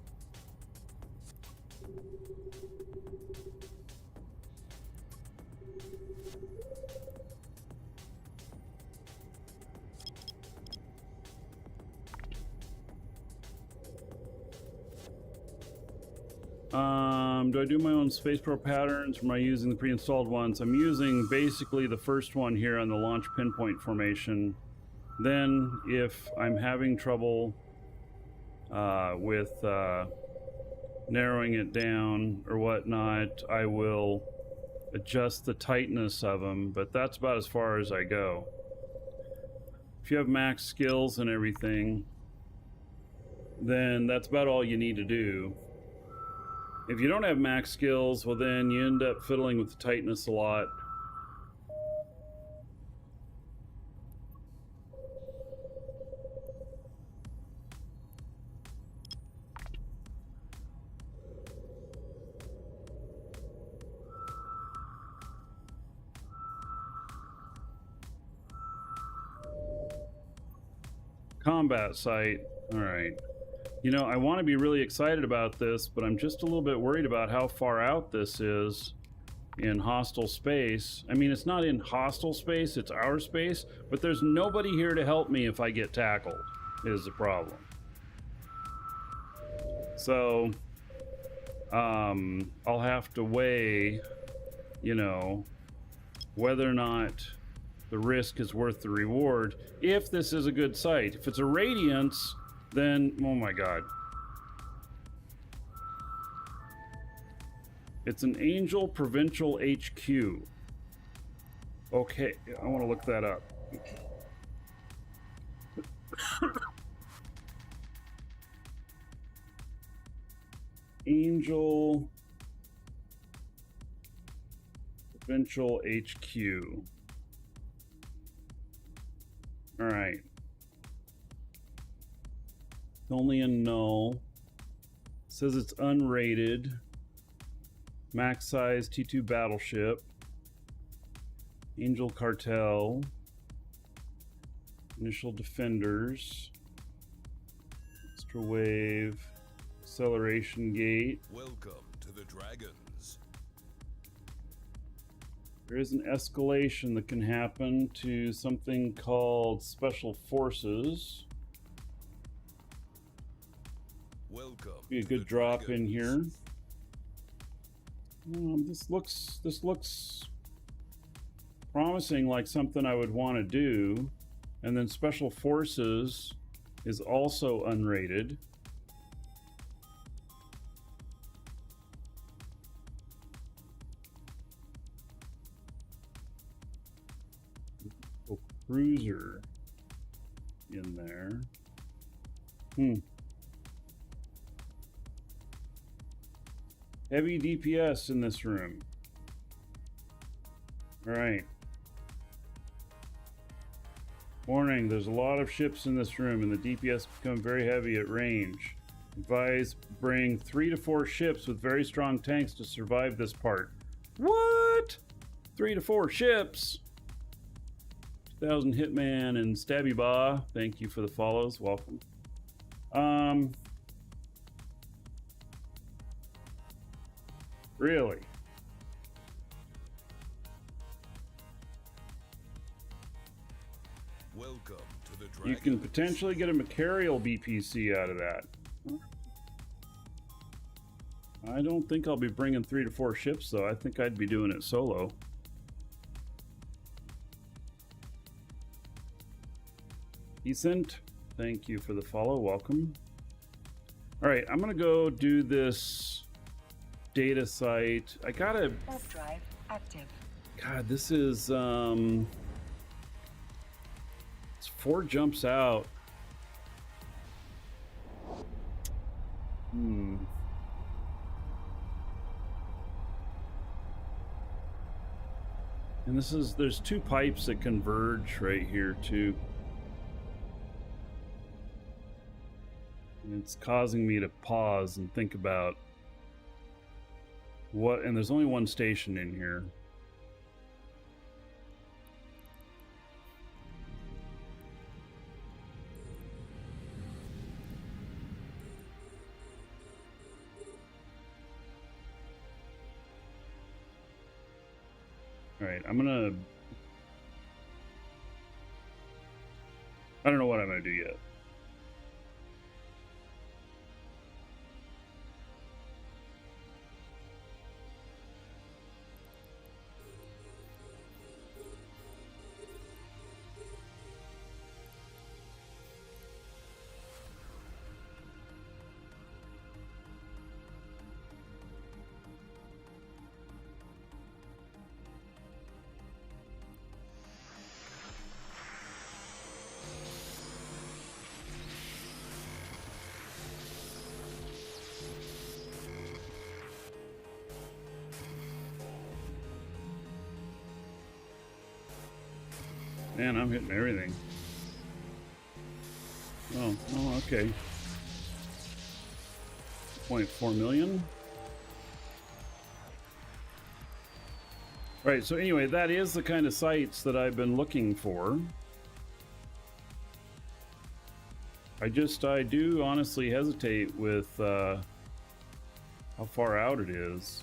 Do I do my own Space Pro patterns, or am I using the pre-installed ones? I'm using basically the first one here on the launch pinpoint formation. Then, if I'm having trouble with narrowing it down or whatnot, I will adjust the tightness of them, but that's about as far as I go. If you have max skills and everything, then that's about all you need to do. If you don't have max skills, well then you end up fiddling with the tightness a lot. Combat site. All right. You know, I want to be really excited about this, but I'm just a little bit worried about how far out this is in hostile space. I mean, it's not in hostile space, it's our space, but there's nobody here to help me if I get tackled, is the problem. So, I'll have to weigh, you know, whether or not the risk is worth the reward if this is a good site. If it's a Radiance, then, oh my god. It's an Angel Provincial HQ. Okay, I want to look that up. Angel Provincial HQ. All right. Only in Null. It says it's unrated. Max size T2 battleship. Angel Cartel. Initial defenders. Extra wave. Acceleration gate. Welcome to the Dragons. There is an escalation that can happen to something called Special Forces. Welcome. Be a good drop in here. This looks promising, like something I would want to do. And then Special Forces is also unrated. Oh, cruiser in there. Heavy DPS in this room. All right. Warning, there's a lot of ships in this room and the DPS become very heavy at range. Advise bring 3 to 4 ships with very strong tanks to survive this part. What? 3 to 4 ships? 1000 Hitman and Stabby Ba, thank you for the follows. Welcome. Really? Welcome to the Dragon. You can potentially get a Macarial BPC out of that. I don't think I'll be bringing 3 to 4 ships, though. I think I'd be doing it solo. Decent. Thank you for the follow. Welcome. All right, I'm going to go do this data site. I got to... Warp drive active. God, this is... It's 4 jumps out. And this is... There's 2 pipes that converge right here, too. And it's causing me to pause and think about what... And there's only 1 station in here. Alright, I'm gonna... I don't know what I'm gonna do yet. Man, I'm hitting everything. Oh, okay. 0.4 million. Right, so anyway, that is the kind of sites that I've been looking for. I do honestly hesitate with how far out it is.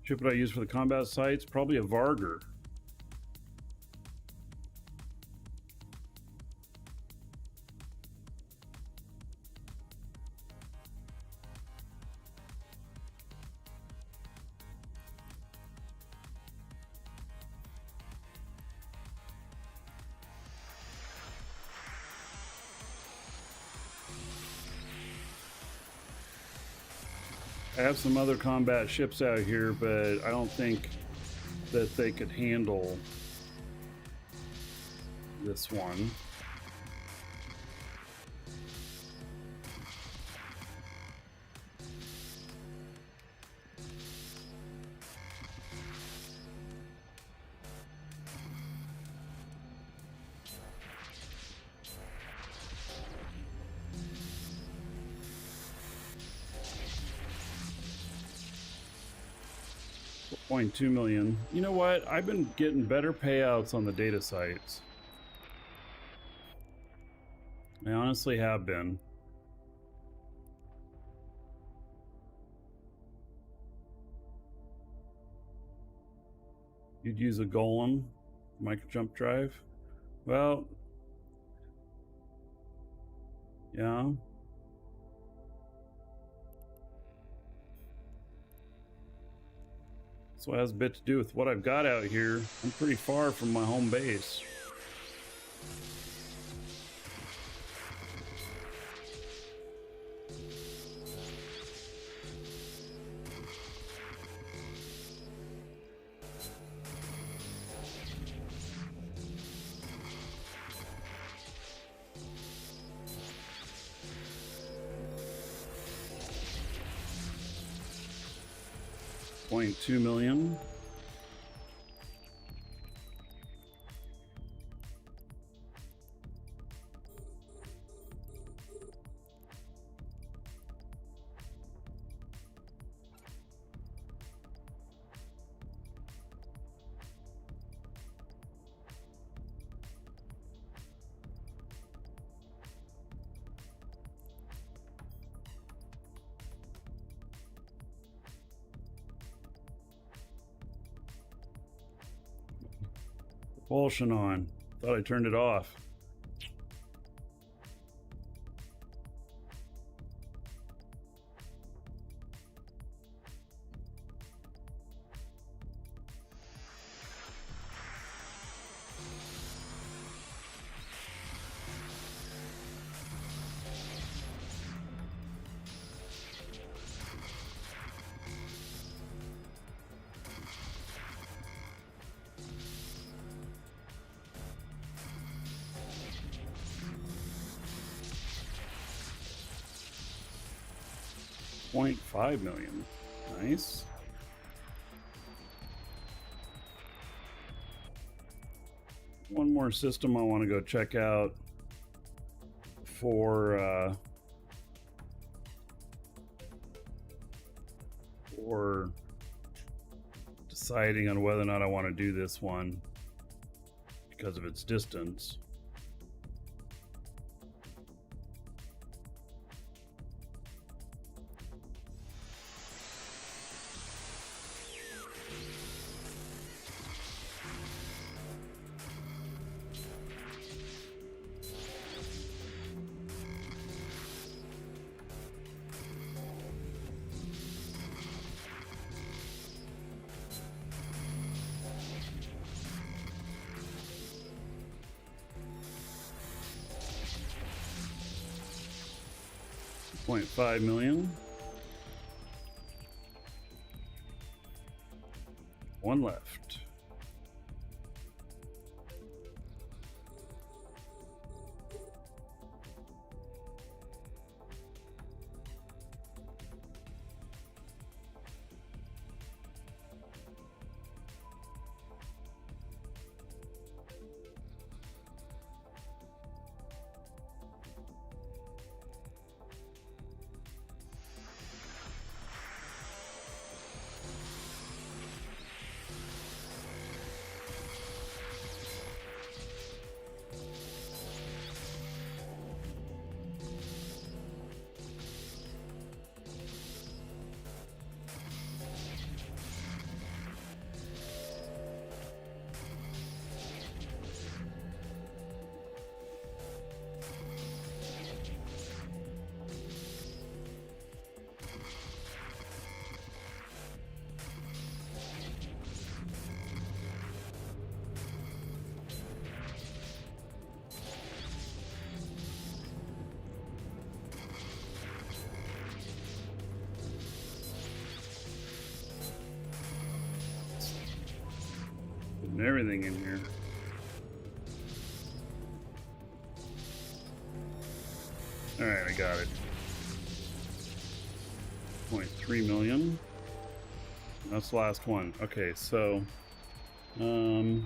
Ship would I use for the combat sites? Probably a Varger. I have some other combat ships out here, but I don't think that they could handle this one. $0.2 million. You know what? I've been getting better payouts on the data sites. I honestly have been. You'd use a golem micro jump drive? Well, yeah. So it has a bit to do with what I've got out here. I'm pretty far from my home base. $0.2 million. Propulsion on. Thought I turned it off. $0.5 million. Nice. One more system I want to go check out for deciding on whether or not I want to do this one because of its distance. $0.5 million. One left. Putting everything in here. All right, I got it. 0.3 million. That's the last one. Okay, so go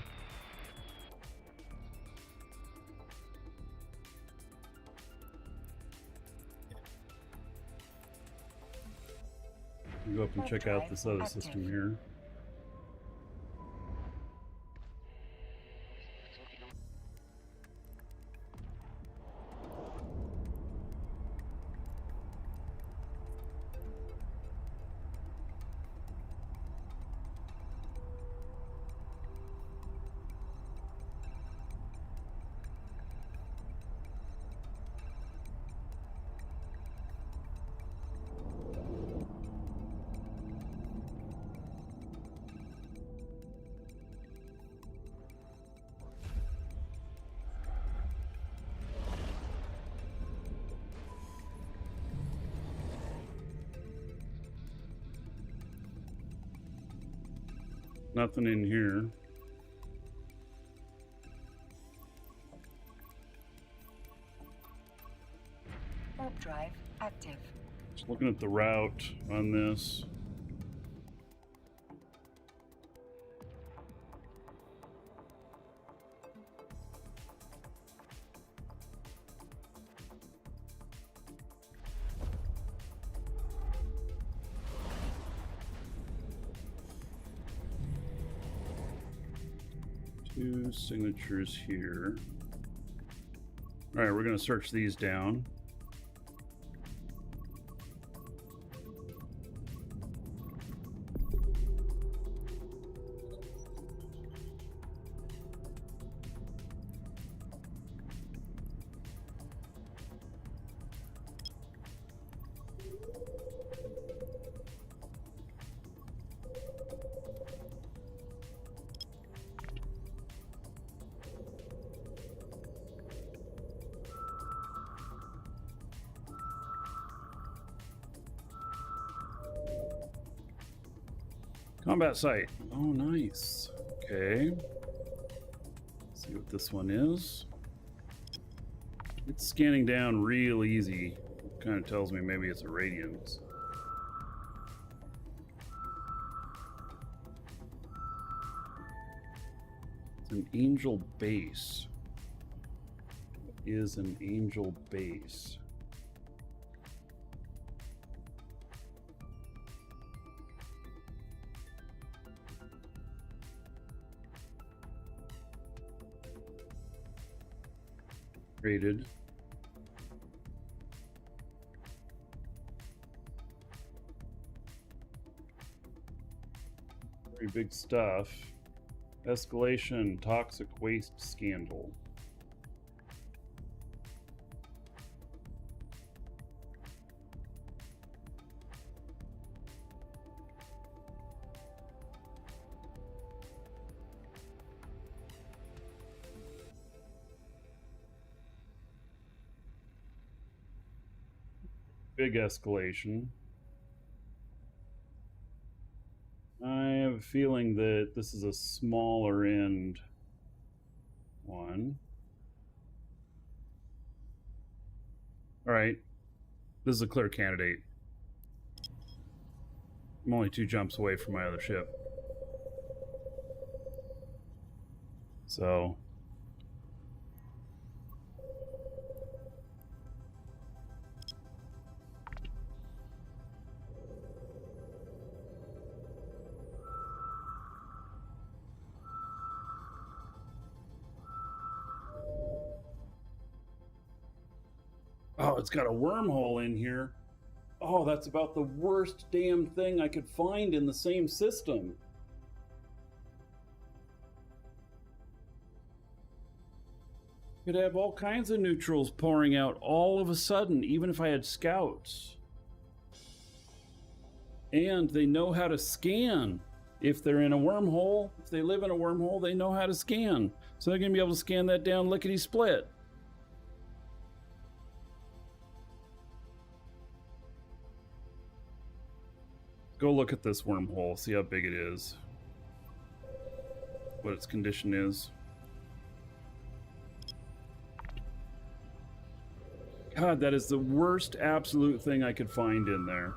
up and check out this other system here. Nothing in here. Warp drive active. Just looking at the route on this. Two signatures here. All right, we're going to search these down. Combat site. Oh, nice. Okay. Let's see what this one is. It's scanning down real easy. Kind of tells me maybe it's a radiance. It's an angel base. What is an angel base? Created. Very big stuff. Escalation, toxic waste scandal. Big escalation. I have a feeling that this is a smaller end one. All right, this is a clear candidate. I'm only 2 jumps away from my other ship. So oh, it's got a wormhole in here. Oh, that's about the worst damn thing I could find in the same system. Could have all kinds of neutrals pouring out all of a sudden, even if I had scouts. And they know how to scan. If they're in a wormhole, if they live in a wormhole, they know how to scan. So they're going to be able to scan that down lickety-split. Go look at this wormhole, see how big it is, what its condition is. God, that is the worst absolute thing I could find in there.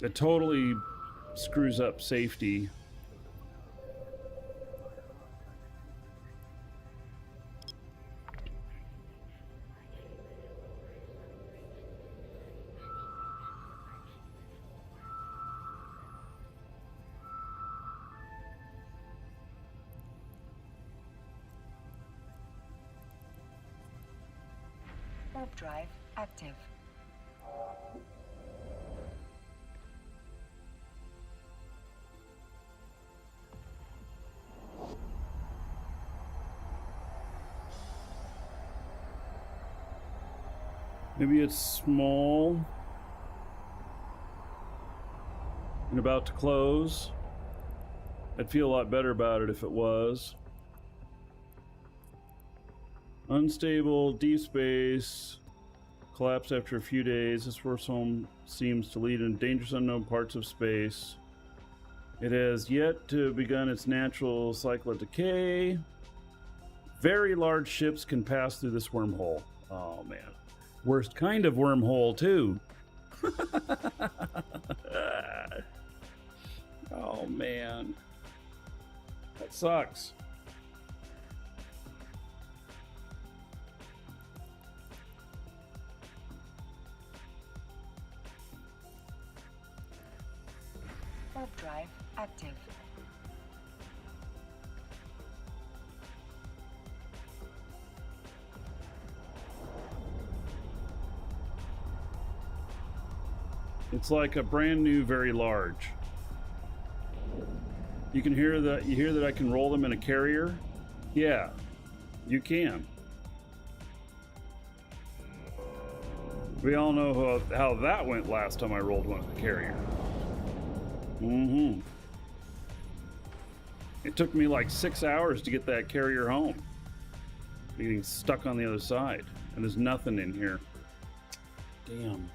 It totally screws up safety. Warp drive active. Maybe it's small and about to close. I'd feel a lot better about it if it was. Unstable, deep space, collapse after a few days. This wormhole seems to lead in dangerous unknown parts of space. It has yet to begun its natural cycle of decay. Very large ships can pass through this wormhole. Oh man. Worst kind of wormhole too. Oh man. That sucks. Warp drive active. It's like a brand new, very large. You can hear that. You hear that I can roll them in a carrier? Yeah, you can. We all know how that went last time I rolled one at the carrier. It took me like 6 hours to get that carrier home. Getting stuck on the other side. And there's nothing in here. Damn.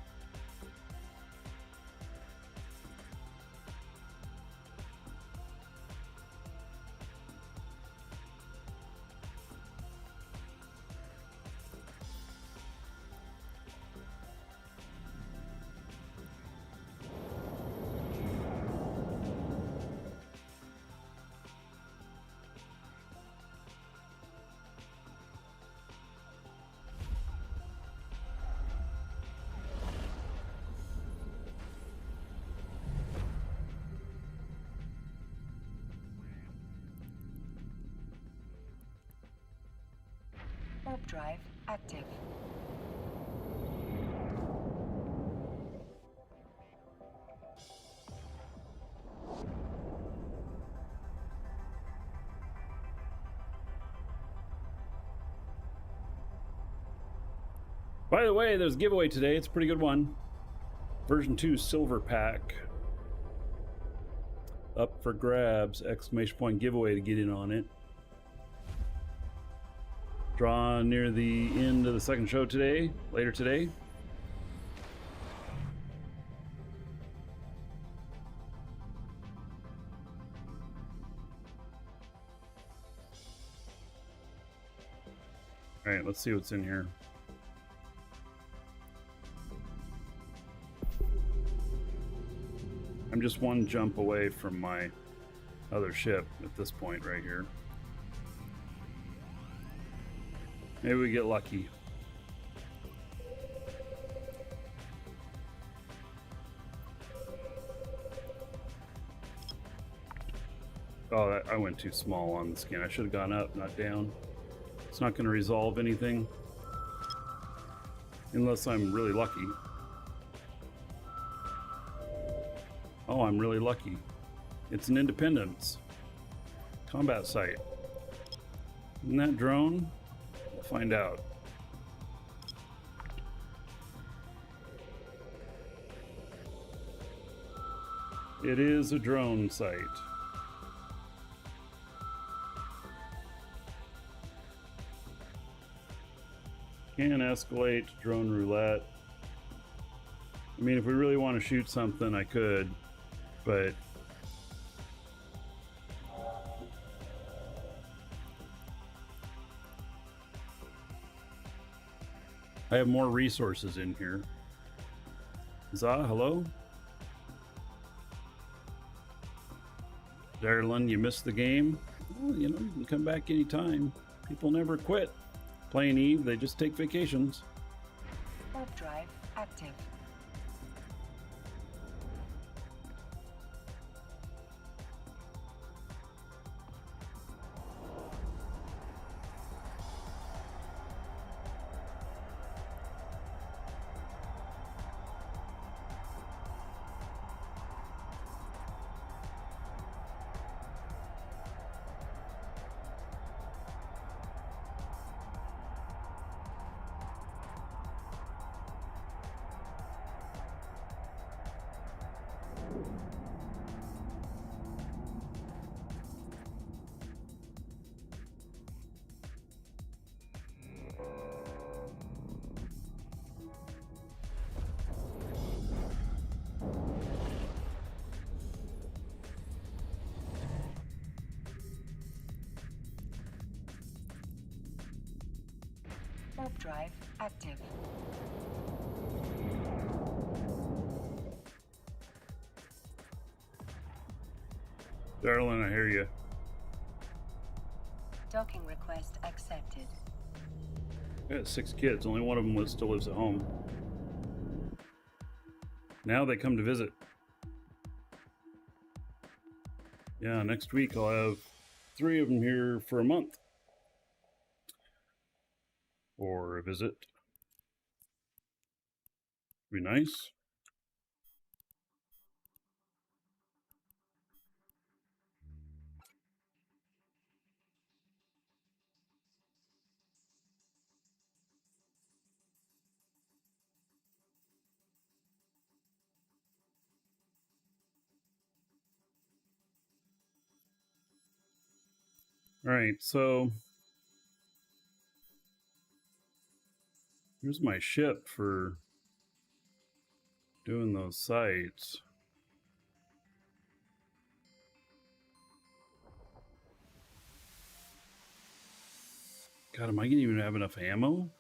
Warp drive active. By the way, there's a giveaway today. It's a pretty good one. Version 2 Silver Pack. Up for grabs. Exclamation point giveaway to get in on it. Draw near the end of the second show today. Later today. Alright, let's see what's in here. I'm just one jump away from my other ship at this point right here. Maybe we get lucky. Oh, I went too small on the skin. I should have gone up, not down. It's not going to resolve anything. Unless I'm really lucky. Oh, I'm really lucky. It's an Independence combat site. Isn't that drone? We'll find out. It is a drone site. Can escalate drone roulette. I mean, if we really want to shoot something, I could, but I have more resources in here. Za, hello? Darlin, you missed the game? Well, you know, you can come back anytime. People never quit playing Eve, they just take vacations. Warp drive active. Warp drive active. Darling, I hear you. Docking request accepted. I got 6 kids. Only one of them still lives at home. Now they come to visit. Yeah, next week I'll have 3 of them here for a month. Or a visit. Be nice. All right, so here's my ship for doing those sites. God, am I gonna even have enough ammo?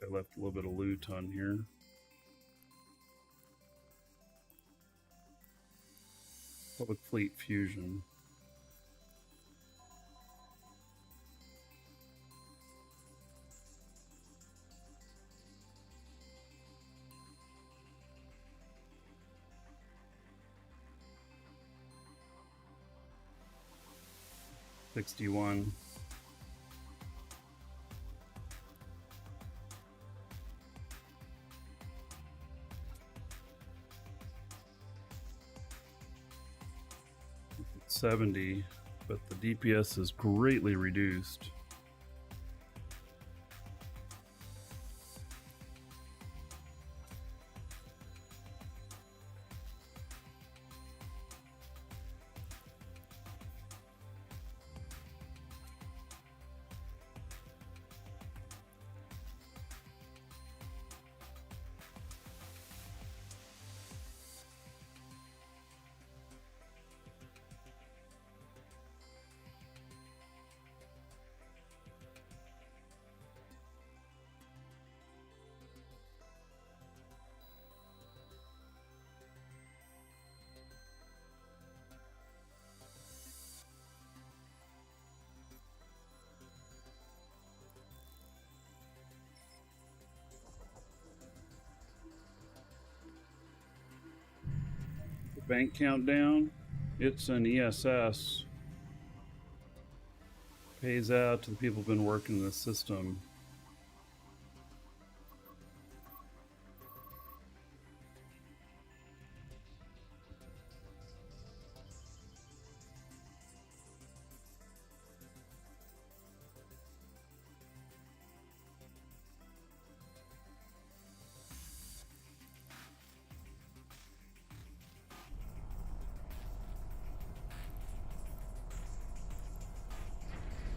I left a little bit of loot on here. Public Fleet Fusion. $61. $70, but the DPS is greatly reduced. Bank countdown, it's an ESS. Pays out to the people who've been working the system.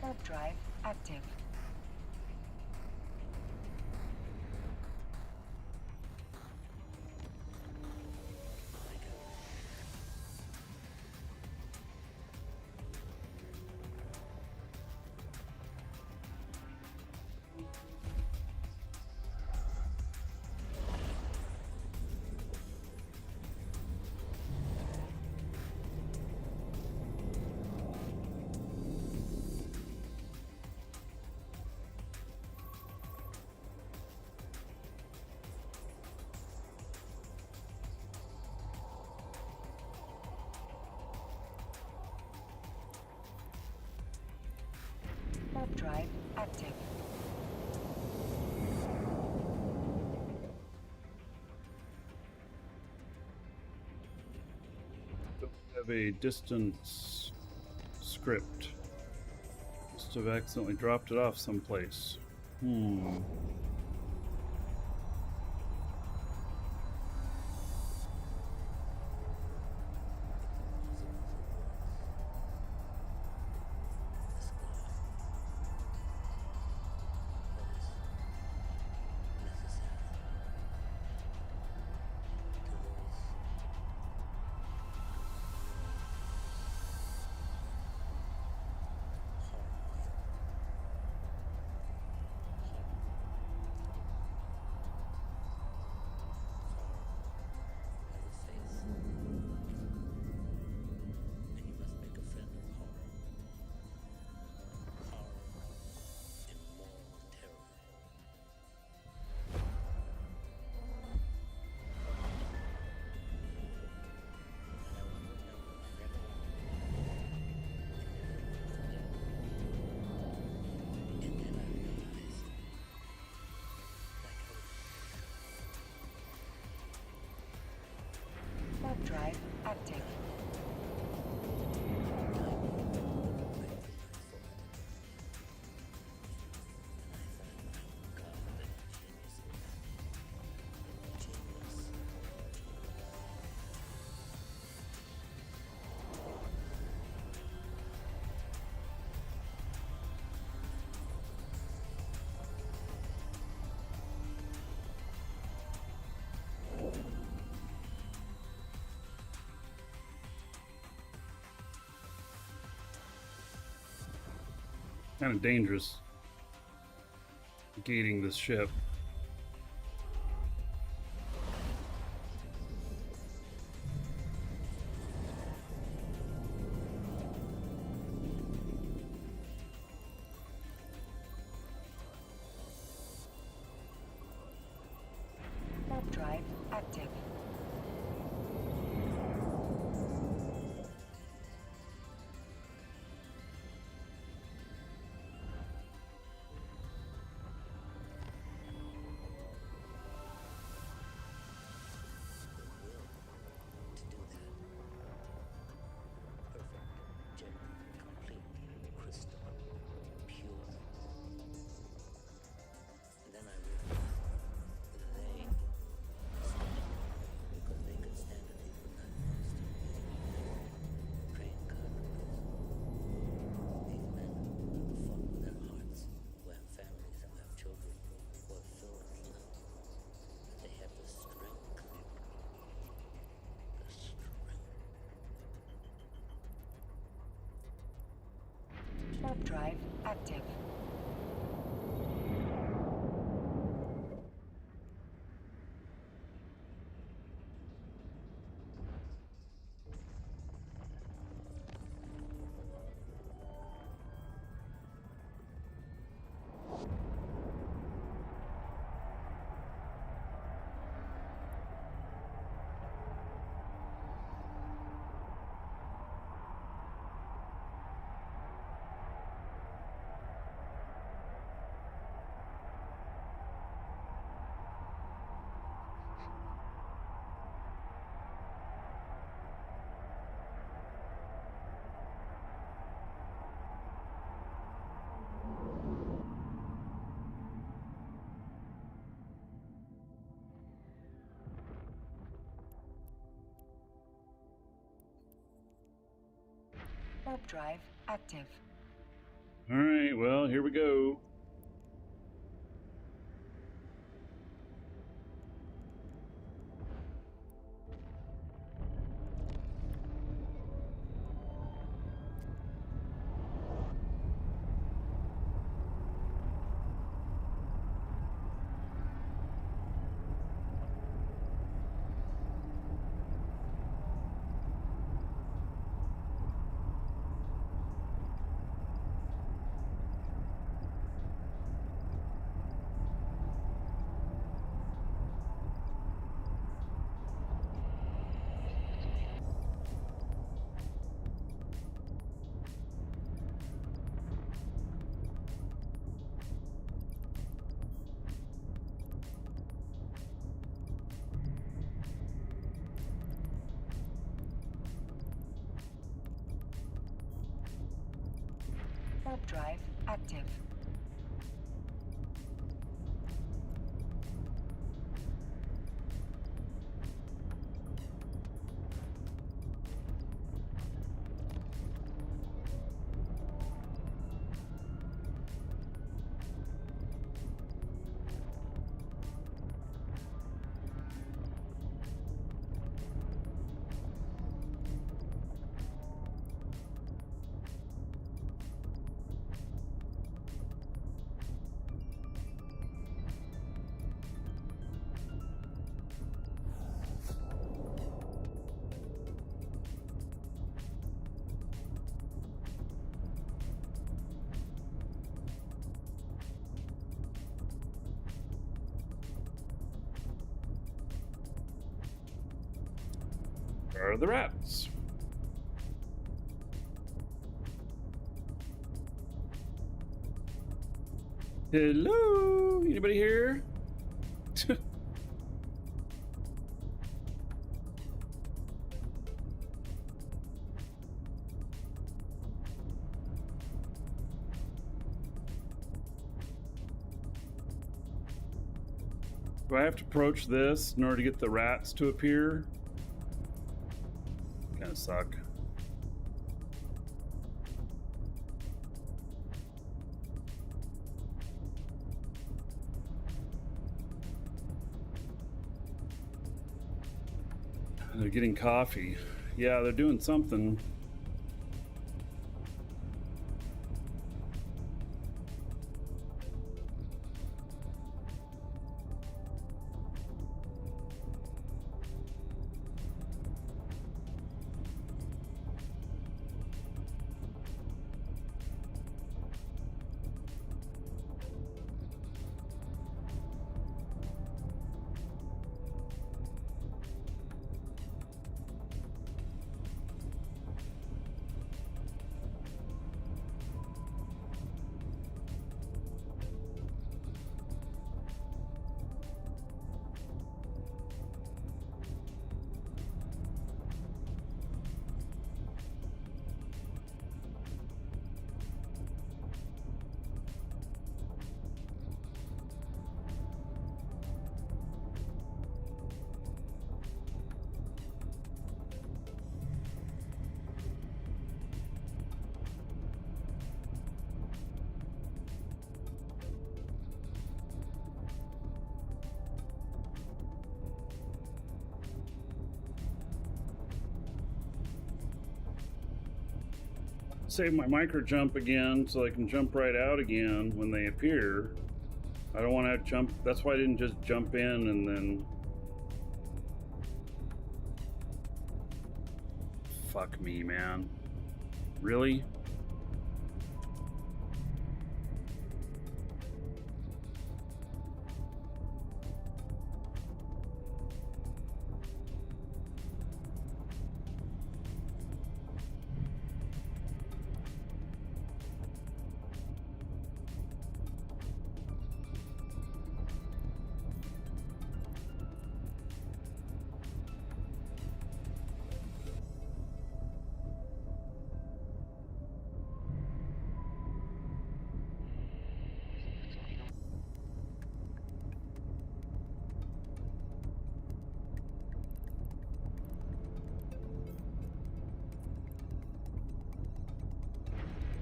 Warp drive active. Warp drive active. Don't have a distance script. Must have accidentally dropped it off someplace. active. Kind of dangerous gating this ship. Warp drive active. Warp drive active. Warp drive active. All right, well, here we go. Warp drive active. Where are the rats? Hello? Anybody here? Do I have to approach this in order to get the rats to appear? Kind of suck. They're getting coffee. Yeah, they're doing something. Save my micro jump again so I can jump right out again when they appear. I don't want to jump. That's why I didn't just jump in and then. Fuck me, man. Really?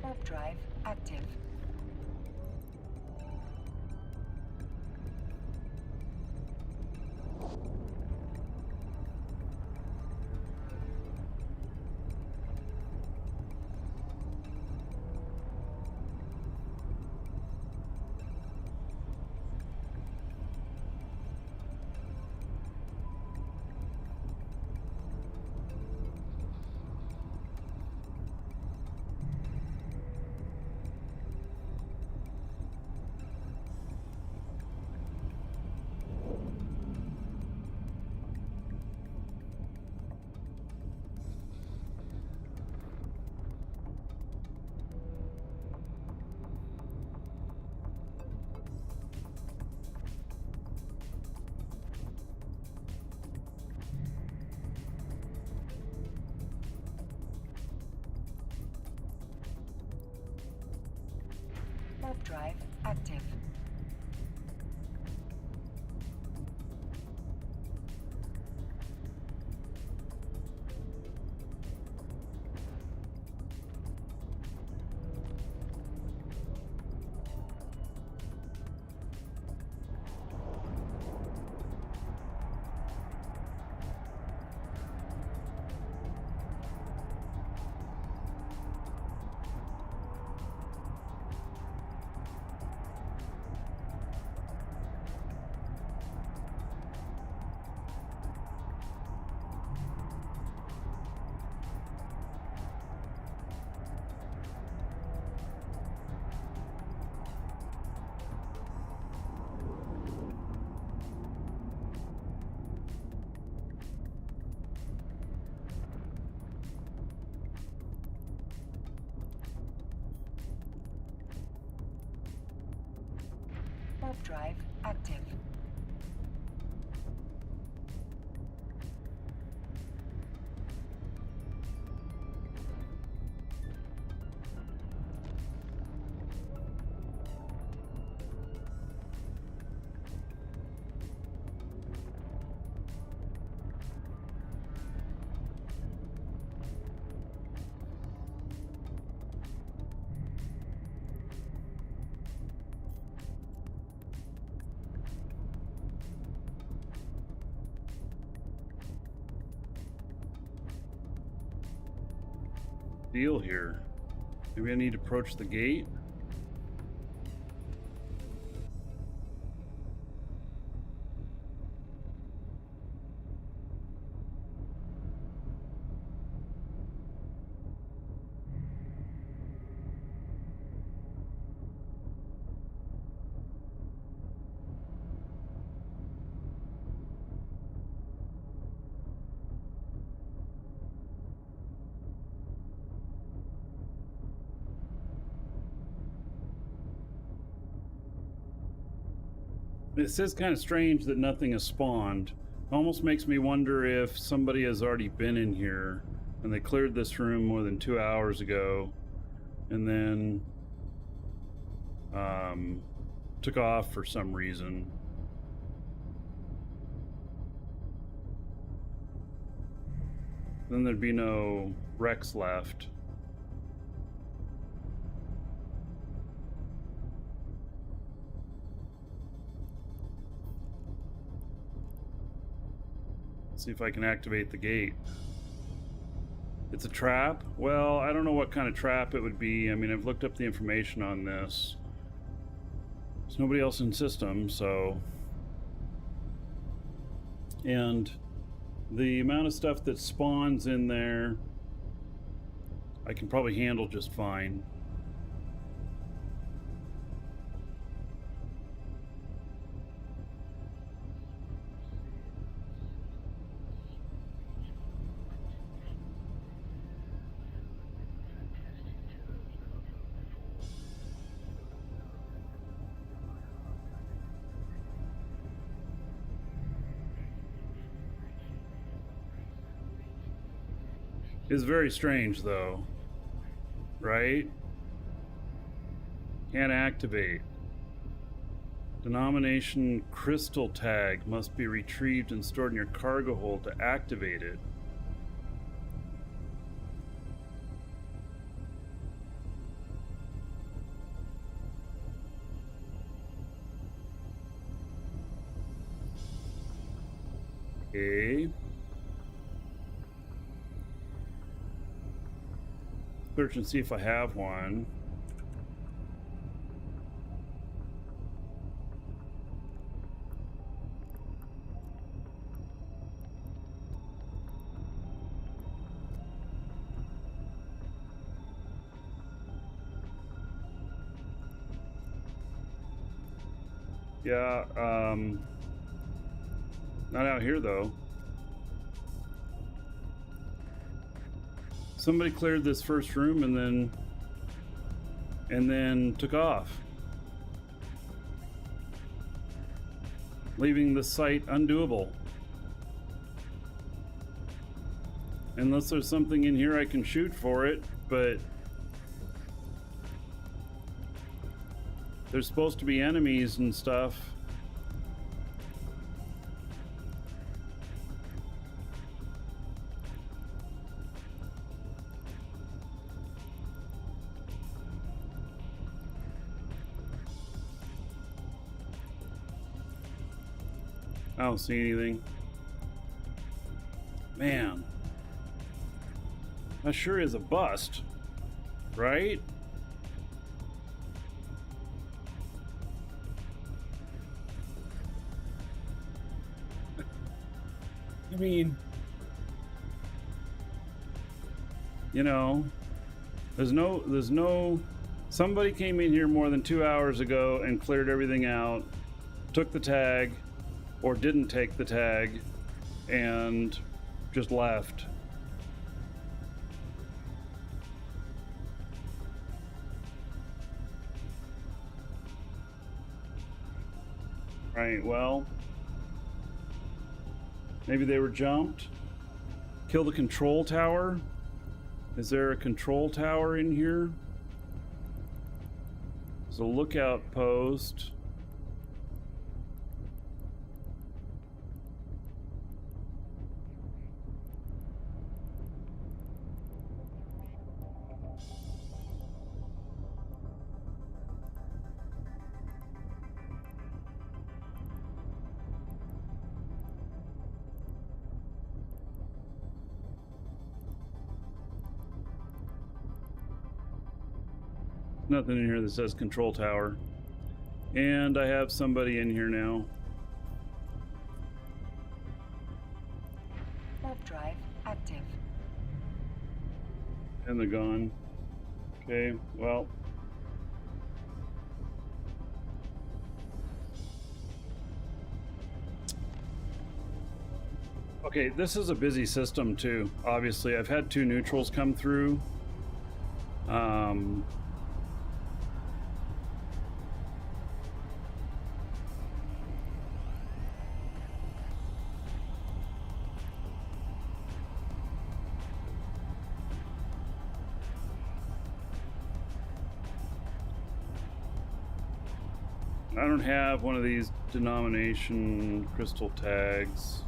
Warp drive active. Warp drive active. Warp drive active. deal here? Maybe I need to approach the gate? This is kind of strange that nothing has spawned. Almost makes me wonder if somebody has already been in here and they cleared this room more than 2 hours ago and then took off for some reason. Then there'd be no wrecks left. See if I can activate the gate. It's a trap? Well, I don't know what kind of trap it would be. I mean, I've looked up the information on this. There's nobody else in system, so... And the amount of stuff that spawns in there, I can probably handle just fine. It's very strange, though, right? Can't activate. Denomination crystal tag must be retrieved and stored in your cargo hold to activate it. Okay. Search and see if I have one. Yeah, not out here though. Somebody cleared this first room and then took off, leaving the site undoable. Unless there's something in here I can shoot for it, but there's supposed to be enemies and stuff. I don't see anything. Man. That sure is a bust, right? I mean, you know, there's no, somebody came in here more than 2 hours ago and cleared everything out, took the tag, or didn't take the tag, and just left. Right, well, maybe they were jumped. Kill the control tower. Is there a control tower in here? There's a lookout post. Nothing in here that says control tower. And I have somebody in here now. Warp drive active. And they're gone. Okay, well. Okay, this is a busy system too. Obviously, I've had 2 neutrals come through. I don't have one of these denomination crystal tags.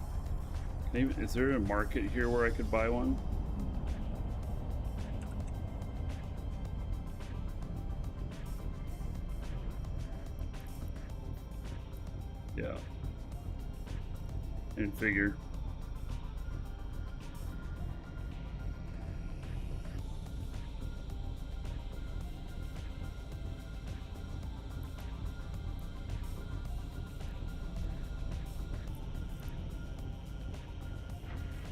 Is there a market here where I could buy one? Yeah. Didn't figure.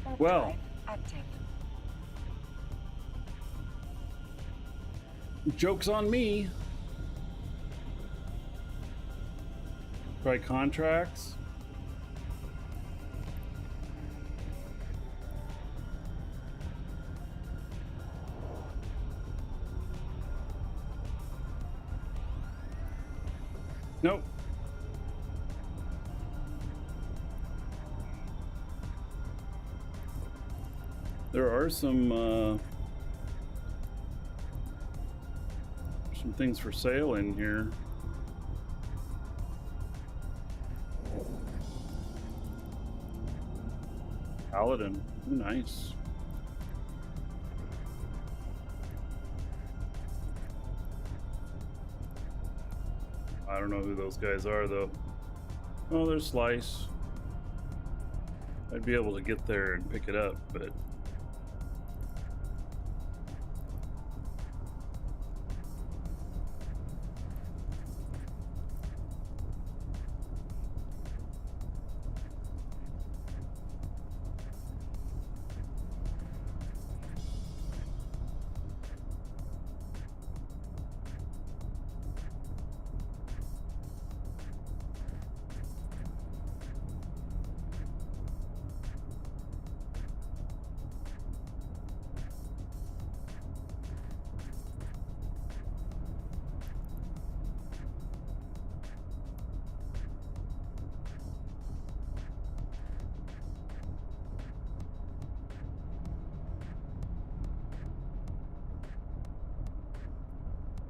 Warp Well. drive active. Joke's on me. Try contracts. Nope. There are some things for sale in here. Paladin. Ooh, nice. I don't know who those guys are though. Oh, there's Slice. I'd be able to get there and pick it up, but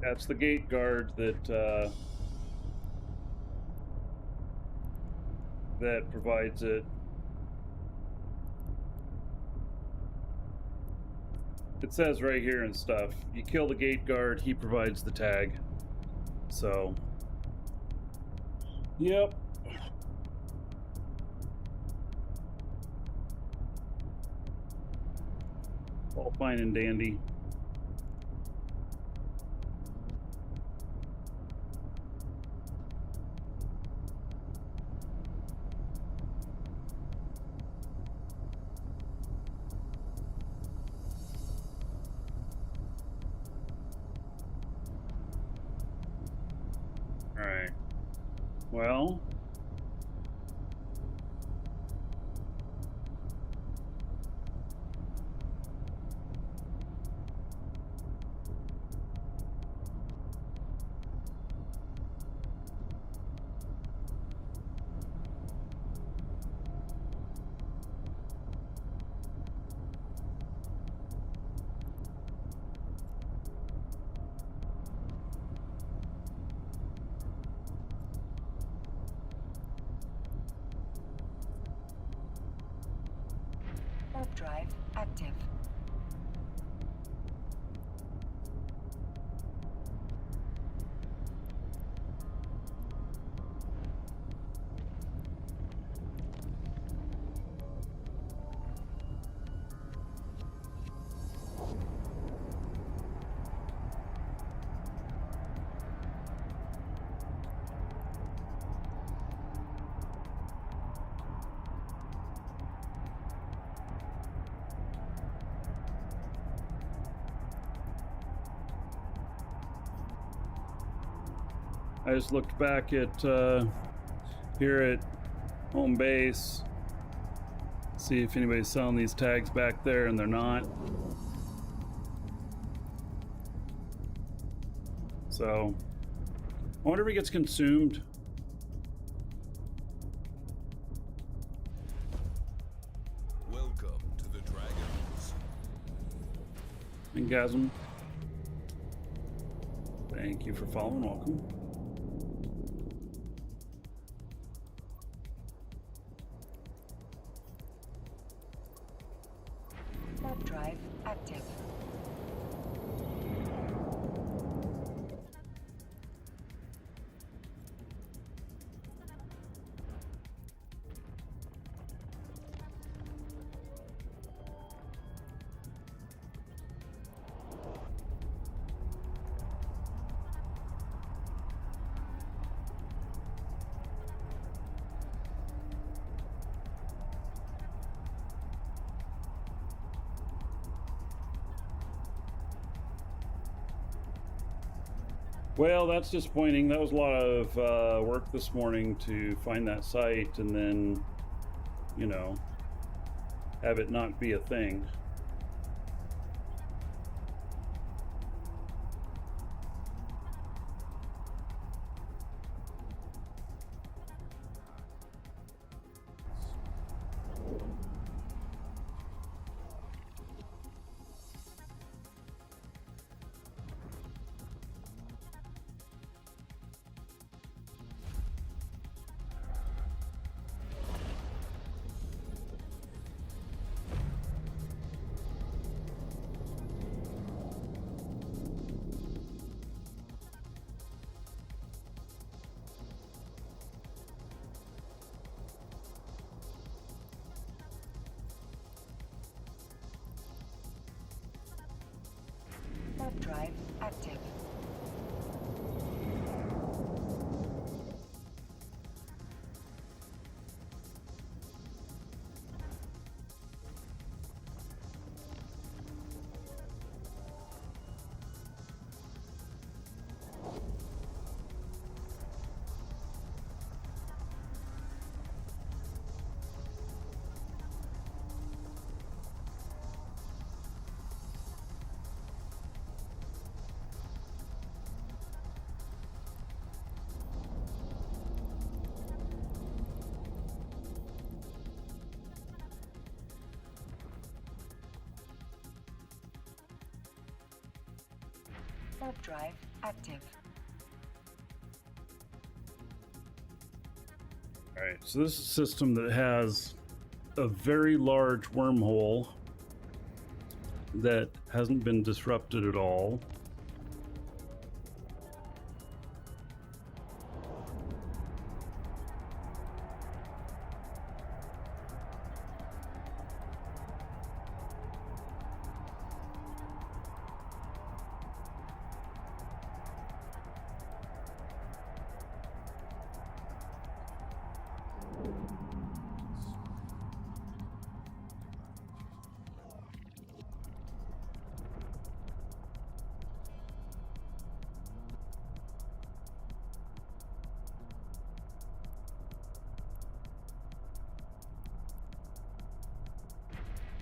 that's the gate guard that that provides it. It says right here and stuff. You kill the gate guard, he provides the tag. So, yep. All fine and dandy. Alright. Well. Warp drive active. I just looked back at here at home base, see if anybody's selling these tags back there, and they're not. So I wonder if it gets consumed. Welcome to the Dragons. Engasm. Thank you for following. Welcome. Warp drive active. Well, that's disappointing. That was a lot of work this morning to find that site and then, you know, have it not be a thing. Warp drive active. Warp drive active. All right, so this is a system that has a very large wormhole that hasn't been disrupted at all.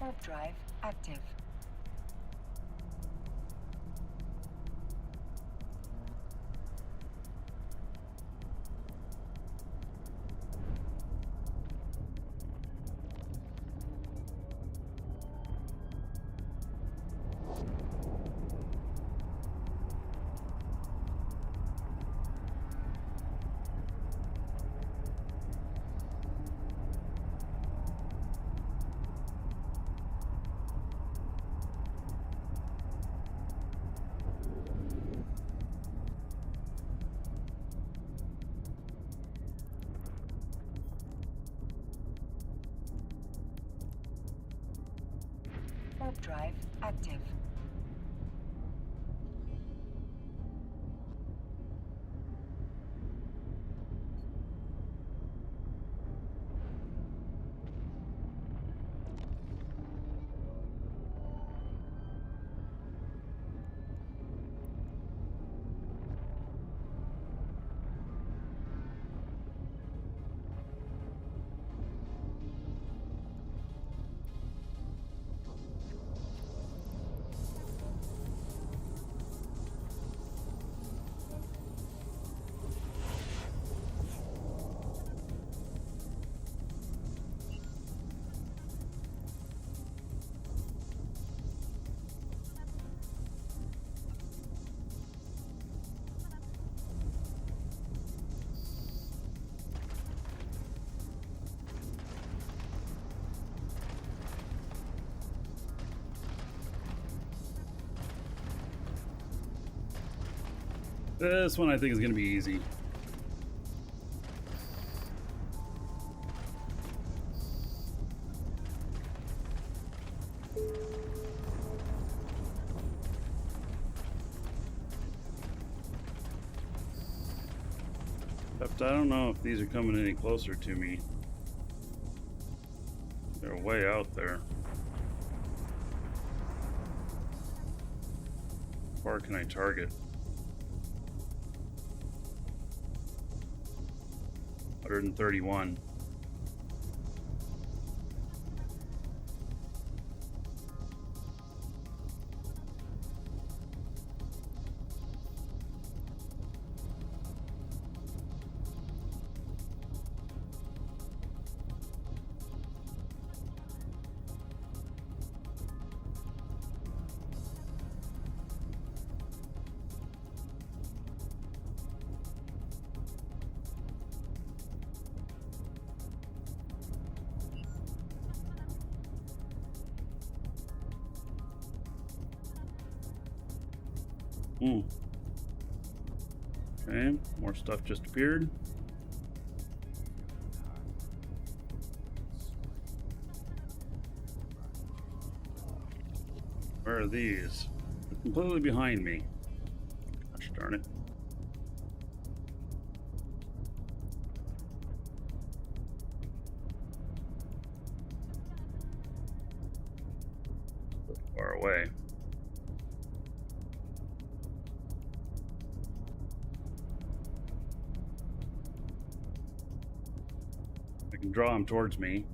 Warp drive active. Warp drive active. This one I think is going to be easy. Except I don't know if these are coming any closer to me. They're way out there. How far can I target? 131. Okay, more stuff just appeared. Where are these? They're completely behind me. Gosh darn it. So far away. I can draw them towards me.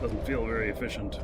Doesn't feel very efficient.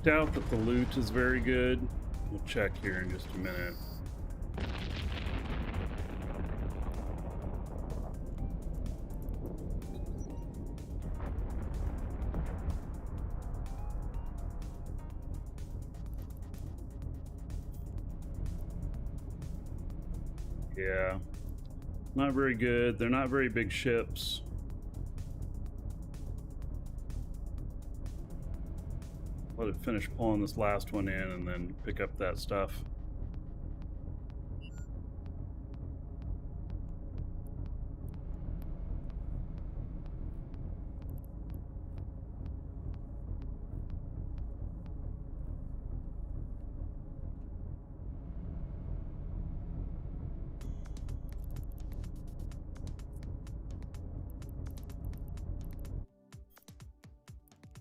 Doubt that the loot is very good. We'll check here in just a minute. Yeah, not very good. They're not very big ships. Let it finish pulling this last one in and then pick up that stuff.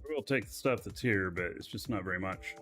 We'll take the stuff that's here, but it's just not very much.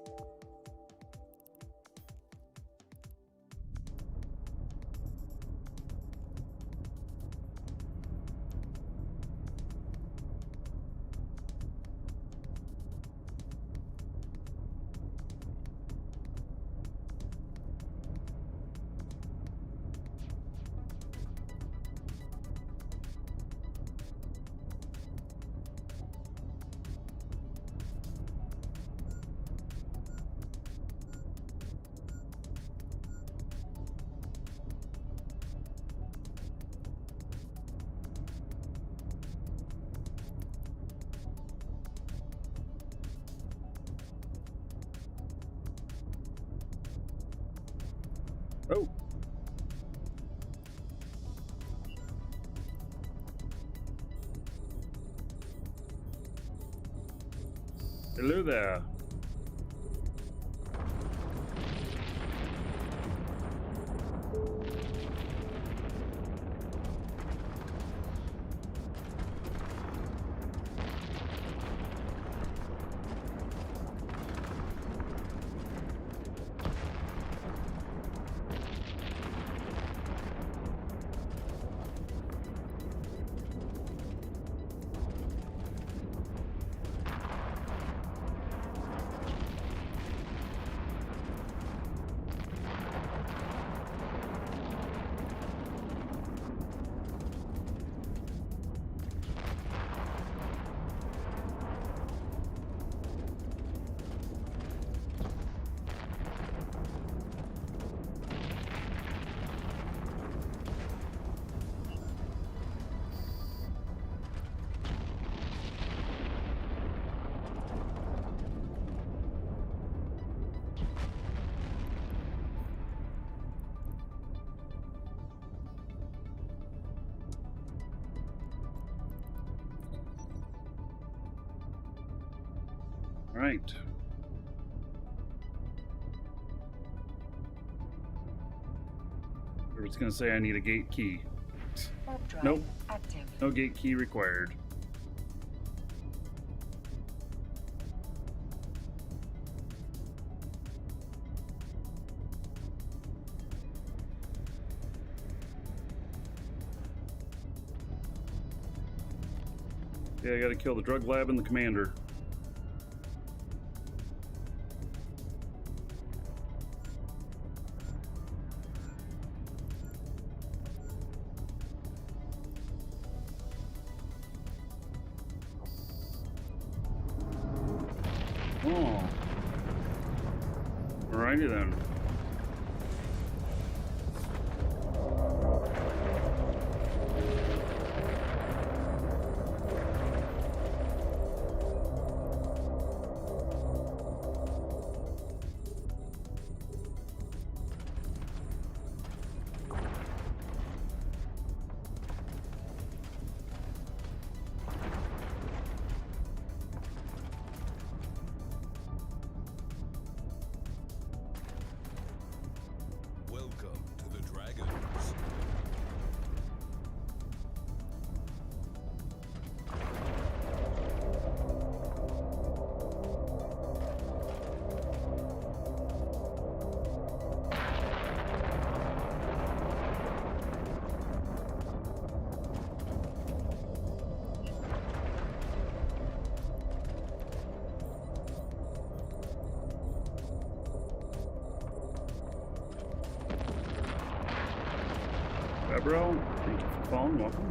Oh. Hello there. right. Or it's going to say I need a gate key. Warp drive Nope. active. No gate key required. Yeah, I gotta kill the drug lab and the commander. Oh. Alrighty then. Welcome to the Dragons. Gabriel, thank you for following. Welcome.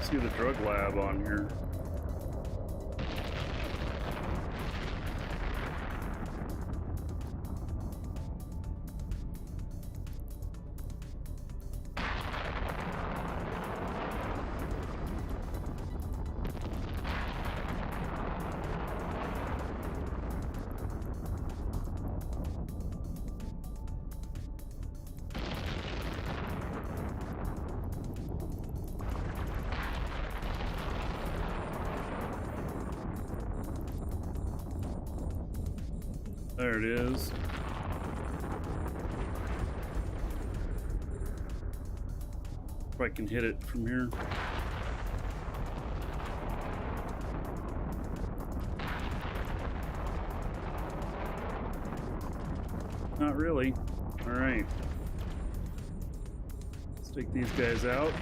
See the drug lab on here. There it is. If I can hit it from here. Not really. All right. Let's take these guys out.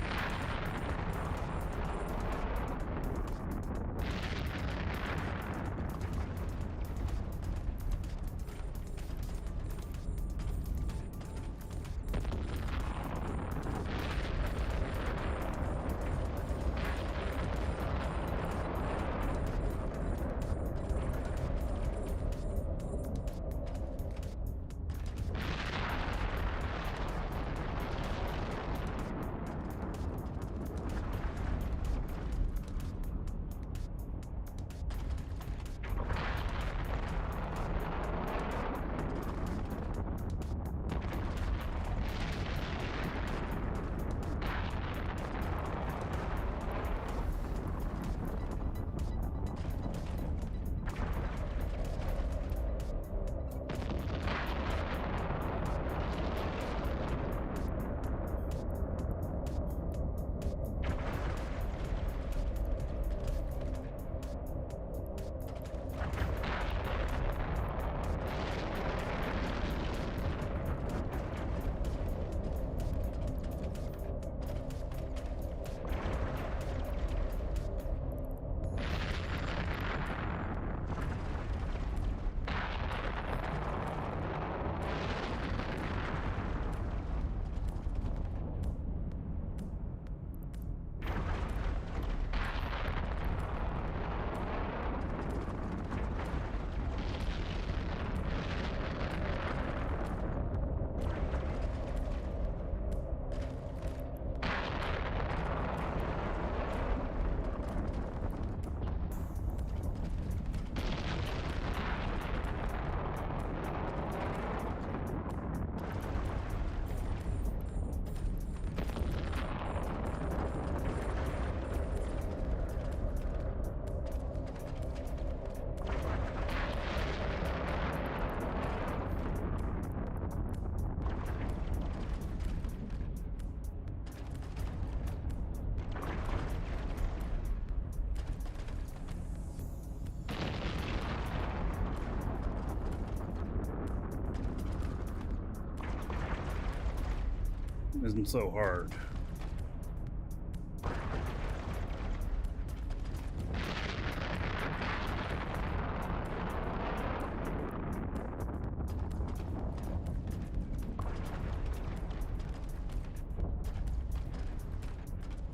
isn't so hard.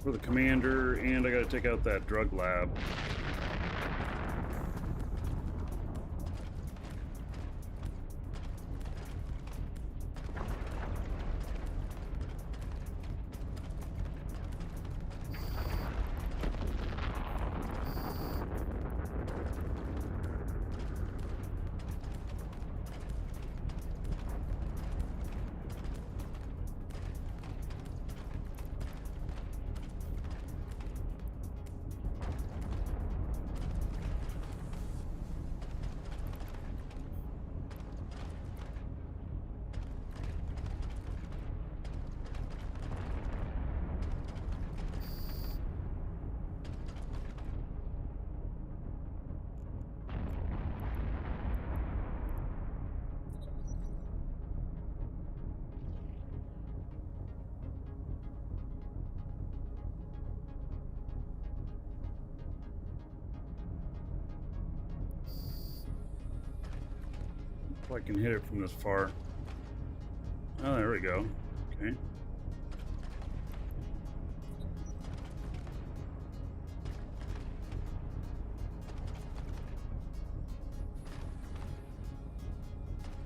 For the commander, and I gotta take out that drug lab. If I can hit it from this far. Oh, there we go. Okay.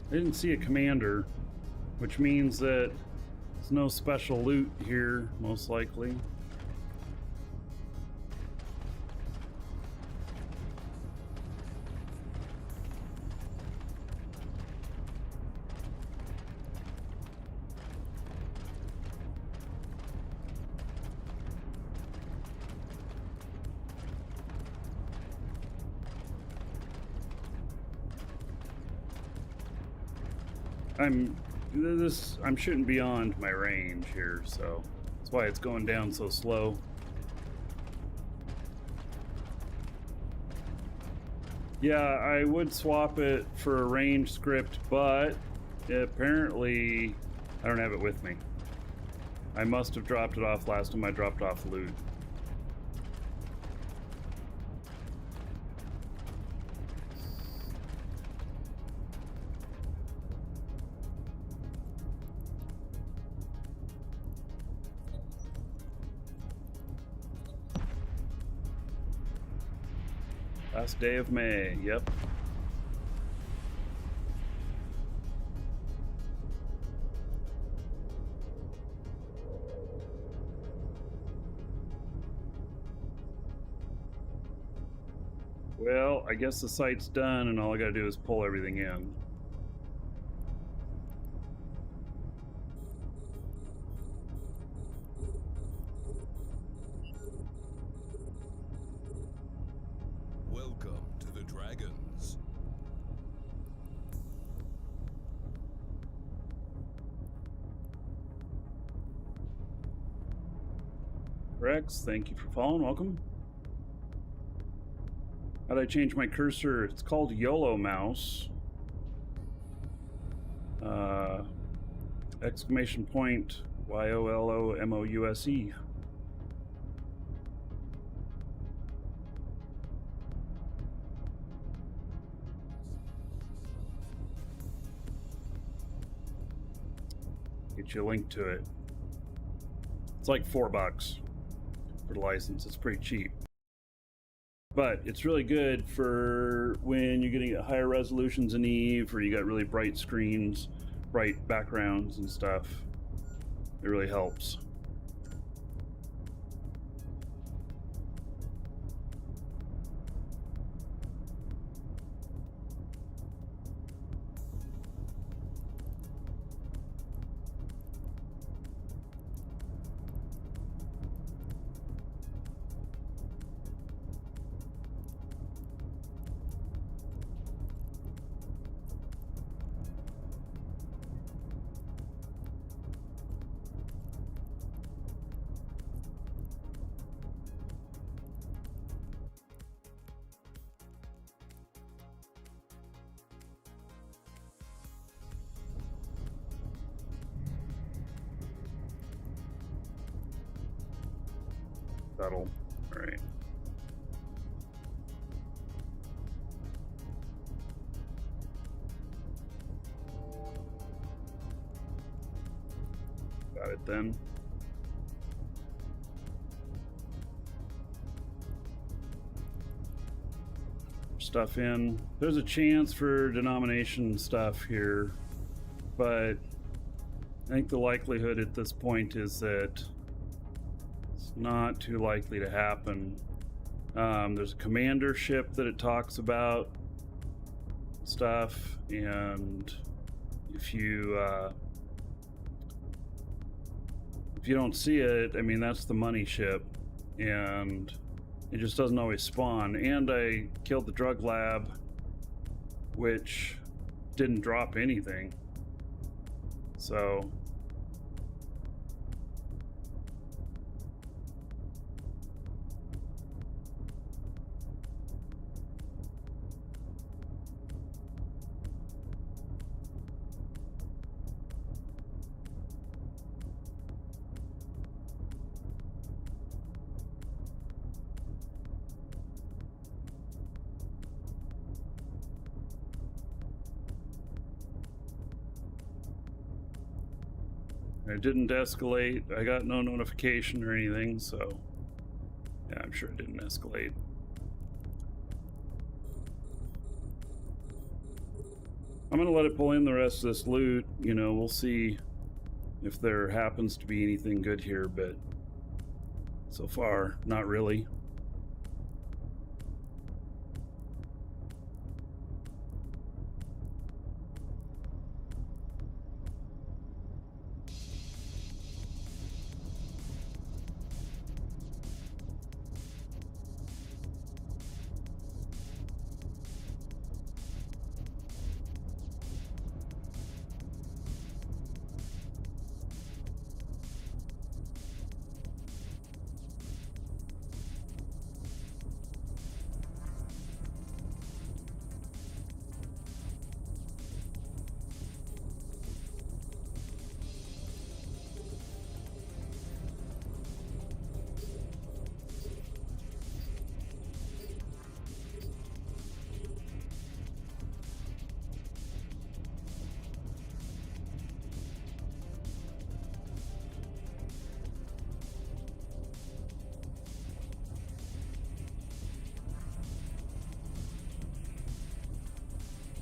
I didn't see a commander, which means that there's no special loot here, most likely. I'm shooting beyond my range here, so that's why it's going down so slow. Yeah, I would swap it for a range script, but apparently I don't have it with me. I must have dropped it off last time I dropped off loot. Last day of May, yep. Well, I guess the site's done and all I gotta do is pull everything in. Welcome to the Dragons. Rex, thank you for following. Welcome. How do I change my cursor? It's called YOLO mouse. Exclamation point YOLOMOUSE. Get you a link to it. It's like $4 for the license. It's pretty cheap. But it's really good for when you're getting higher resolutions in Eve, or you got really bright screens, bright backgrounds and stuff. It really helps. Settle. All right. Got it then. Stuff in. There's a chance for denomination stuff here, but I think the likelihood at this point is that it's not too likely to happen. There's a commander ship that it talks about stuff, and if you don't see it, I mean, that's the money ship, and it just doesn't always spawn. And I killed the drug lab, which didn't drop anything. So it didn't escalate. I got no notification or anything, so yeah, I'm sure it didn't escalate. I'm gonna let it pull in the rest of this loot. You know, we'll see if there happens to be anything good here, but so far, not really.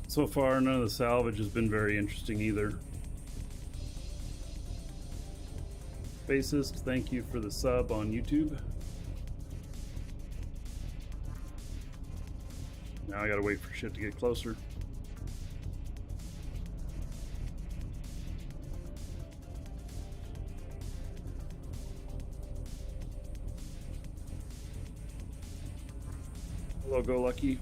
So far, none of the salvage has been very interesting either. Bassist, thank you for the sub on YouTube. Now I gotta wait for shit to get closer. Hello, Go Lucky.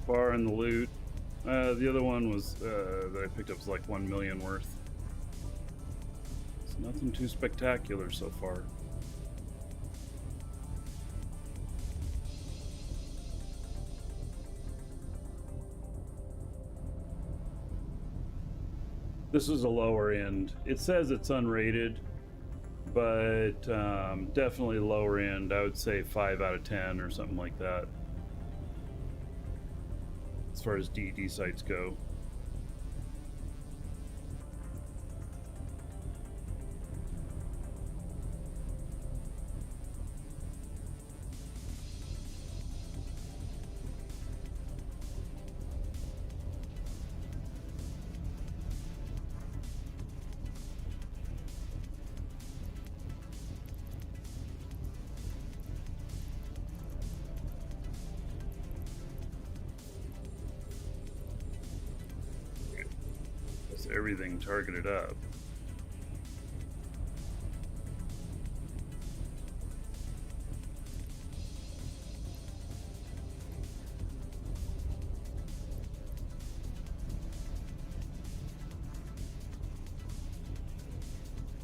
Far in the loot. The other one was that I picked up was like 1 million worth. It's nothing too spectacular so far. This is a lower end. It says it's unrated, but definitely lower end. I would say 5 out of 10 or something like that, as far as D&D sites go. Everything targeted up.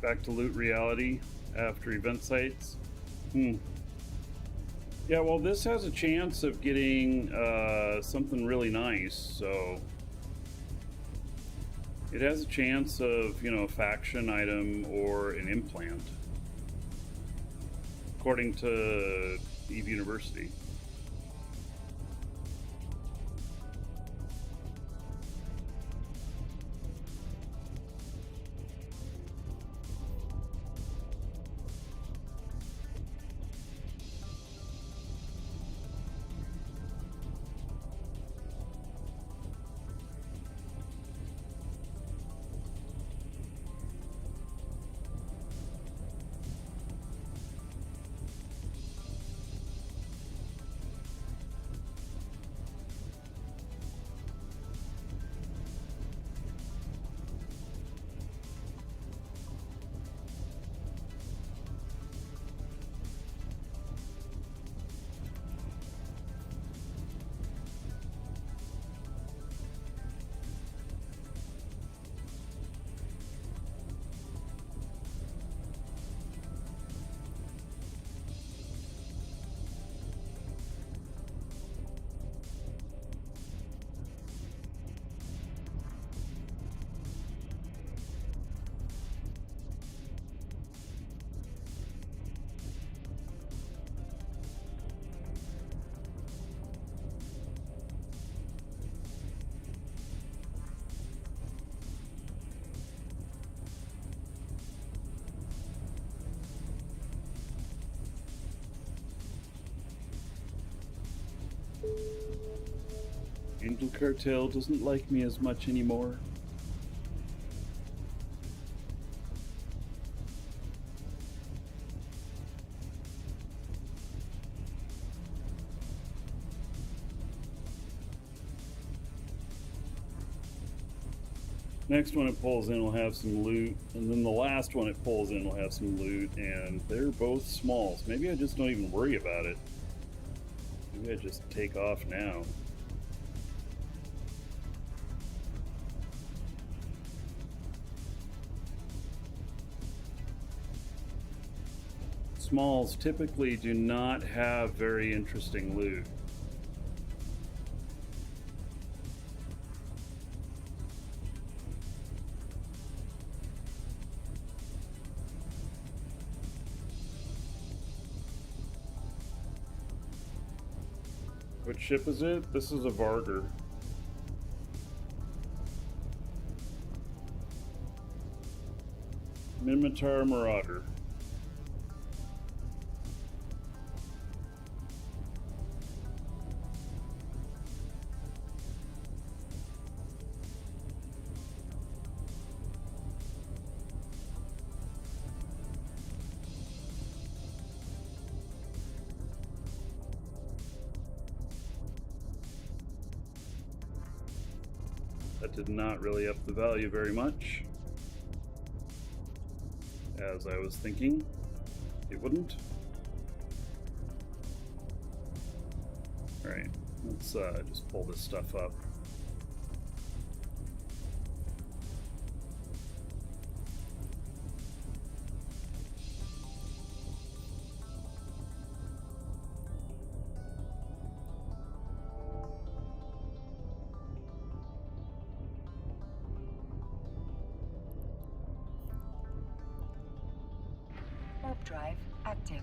Back to loot reality after event sites. Yeah, well, this has a chance of getting something really nice, so it has a chance of, you know, a faction item or an implant, according to Eve University. Angel Cartel doesn't like me as much anymore. Next one it pulls in will have some loot, and then the last one it pulls in will have some loot, and they're both smalls. Maybe I just don't even worry about it. Maybe I just take off now. Smalls typically do not have very interesting loot. What ship is it? This is a Varger. Minmatar Marauder. That did not really up the value very much, as I was thinking it wouldn't. Alright, let's just pull this stuff up. drive active.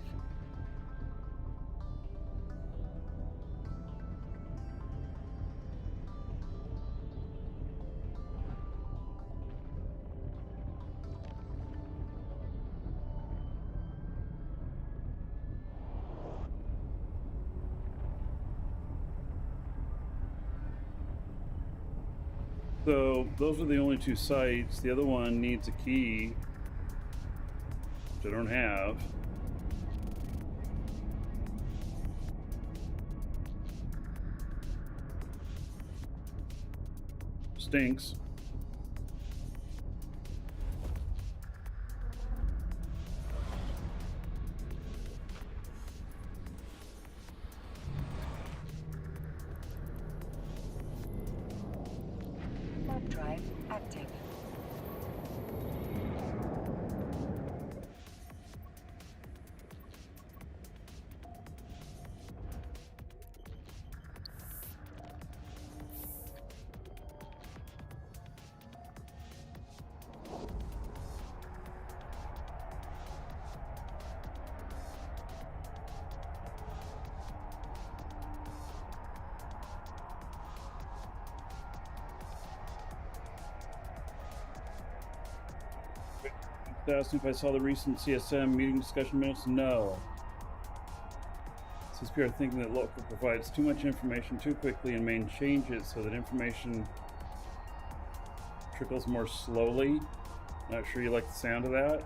So those are the only two sites. The other one needs a key, which I don't have. Stinks. Warp drive active. Asked me if I saw the recent CSM meeting discussion minutes. No. CSP are thinking that local provides too much information too quickly and may change it so that information trickles more slowly. Not sure you like the sound of that.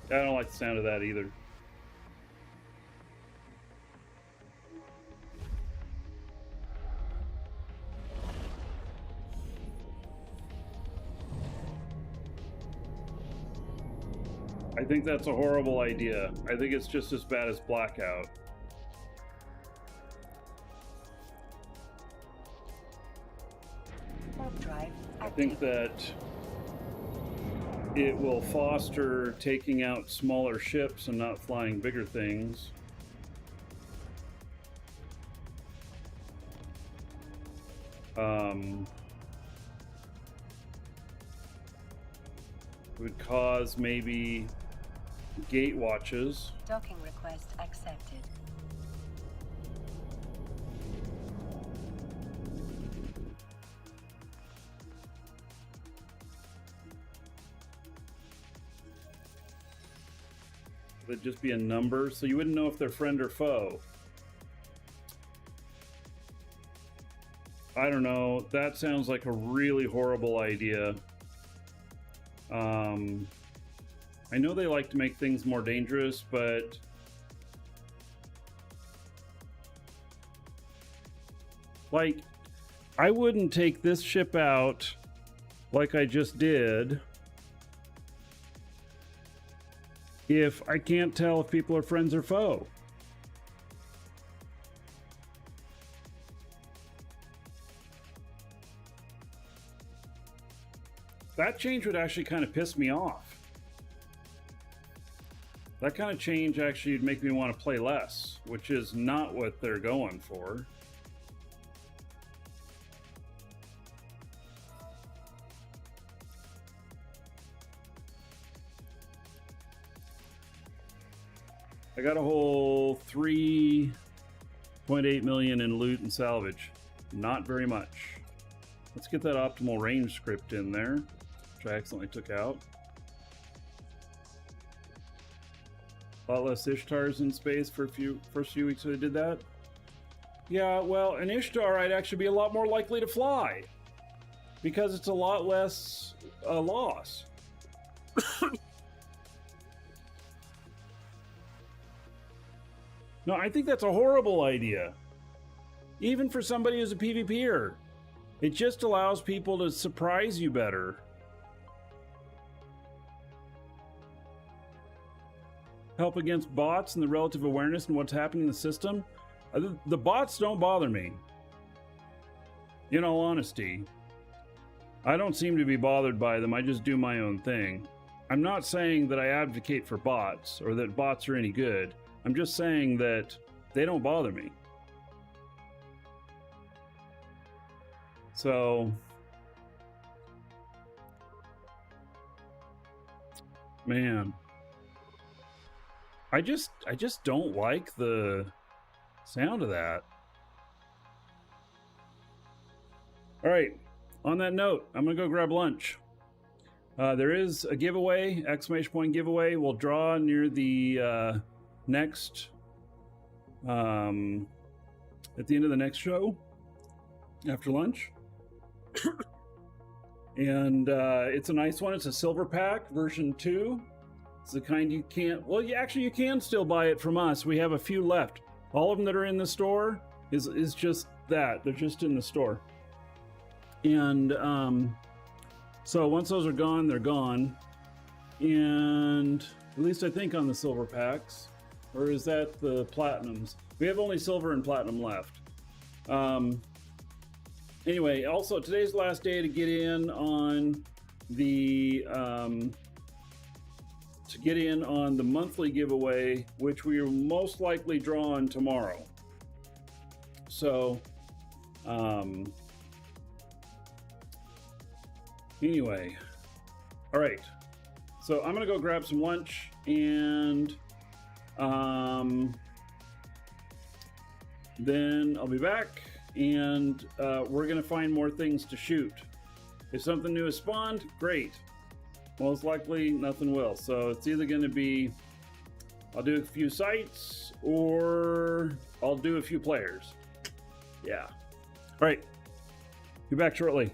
I don't like the sound of that either. I think that's a horrible idea. I think it's just as bad as blackout. Warp drive active. I think that it will foster taking out smaller ships and not flying bigger things. It would cause maybe gate watches. Docking request accepted. It would just be a number, so you wouldn't know if they're friend or foe. I don't know. That sounds like a really horrible idea. I know they like to make things more dangerous, but like, I wouldn't take this ship out like I just did if I can't tell if people are friends or foe. That change would actually kind of piss me off. That kind of change actually would make me want to play less, which is not what they're going for. I got a whole 3.8 million in loot and salvage. Not very much. Let's get that optimal range script in there, which I accidentally took out. A lot less Ishtars in space for first few weeks that I did that. Yeah, well, an Ishtar I'd actually be a lot more likely to fly because it's a lot less loss. No, I think that's a horrible idea. Even for somebody who's a PvPer. It just allows people to surprise you better. Help against bots and the relative awareness and what's happening in the system. The bots don't bother me. In all honesty, I don't seem to be bothered by them. I just do my own thing. I'm not saying that I advocate for bots or that bots are any good. I'm just saying that they don't bother me. So, man, I just don't like the sound of that. All right, on that note, I'm gonna go grab lunch. There is a giveaway, exclamation point giveaway. We'll draw near the next, at the end of the next show after lunch. And it's a nice one. It's a silver pack version 2. It's the kind you can't, well, you can still buy it from us. We have a few left. All of them that are in the store is just that. They're just in the store. And so once those are gone, they're gone. And at least I think on the silver packs, or is that the platinums? We have only silver and platinum left. Anyway, also today's the last day to get in on the monthly giveaway, which we will most likely draw on tomorrow. So, anyway, all right. So I'm gonna go grab some lunch, and then I'll be back, and we're gonna find more things to shoot. If something new has spawned, great. Most likely nothing will. So it's either gonna be I'll do a few sites or I'll do a few players. Yeah. All right. Be back shortly.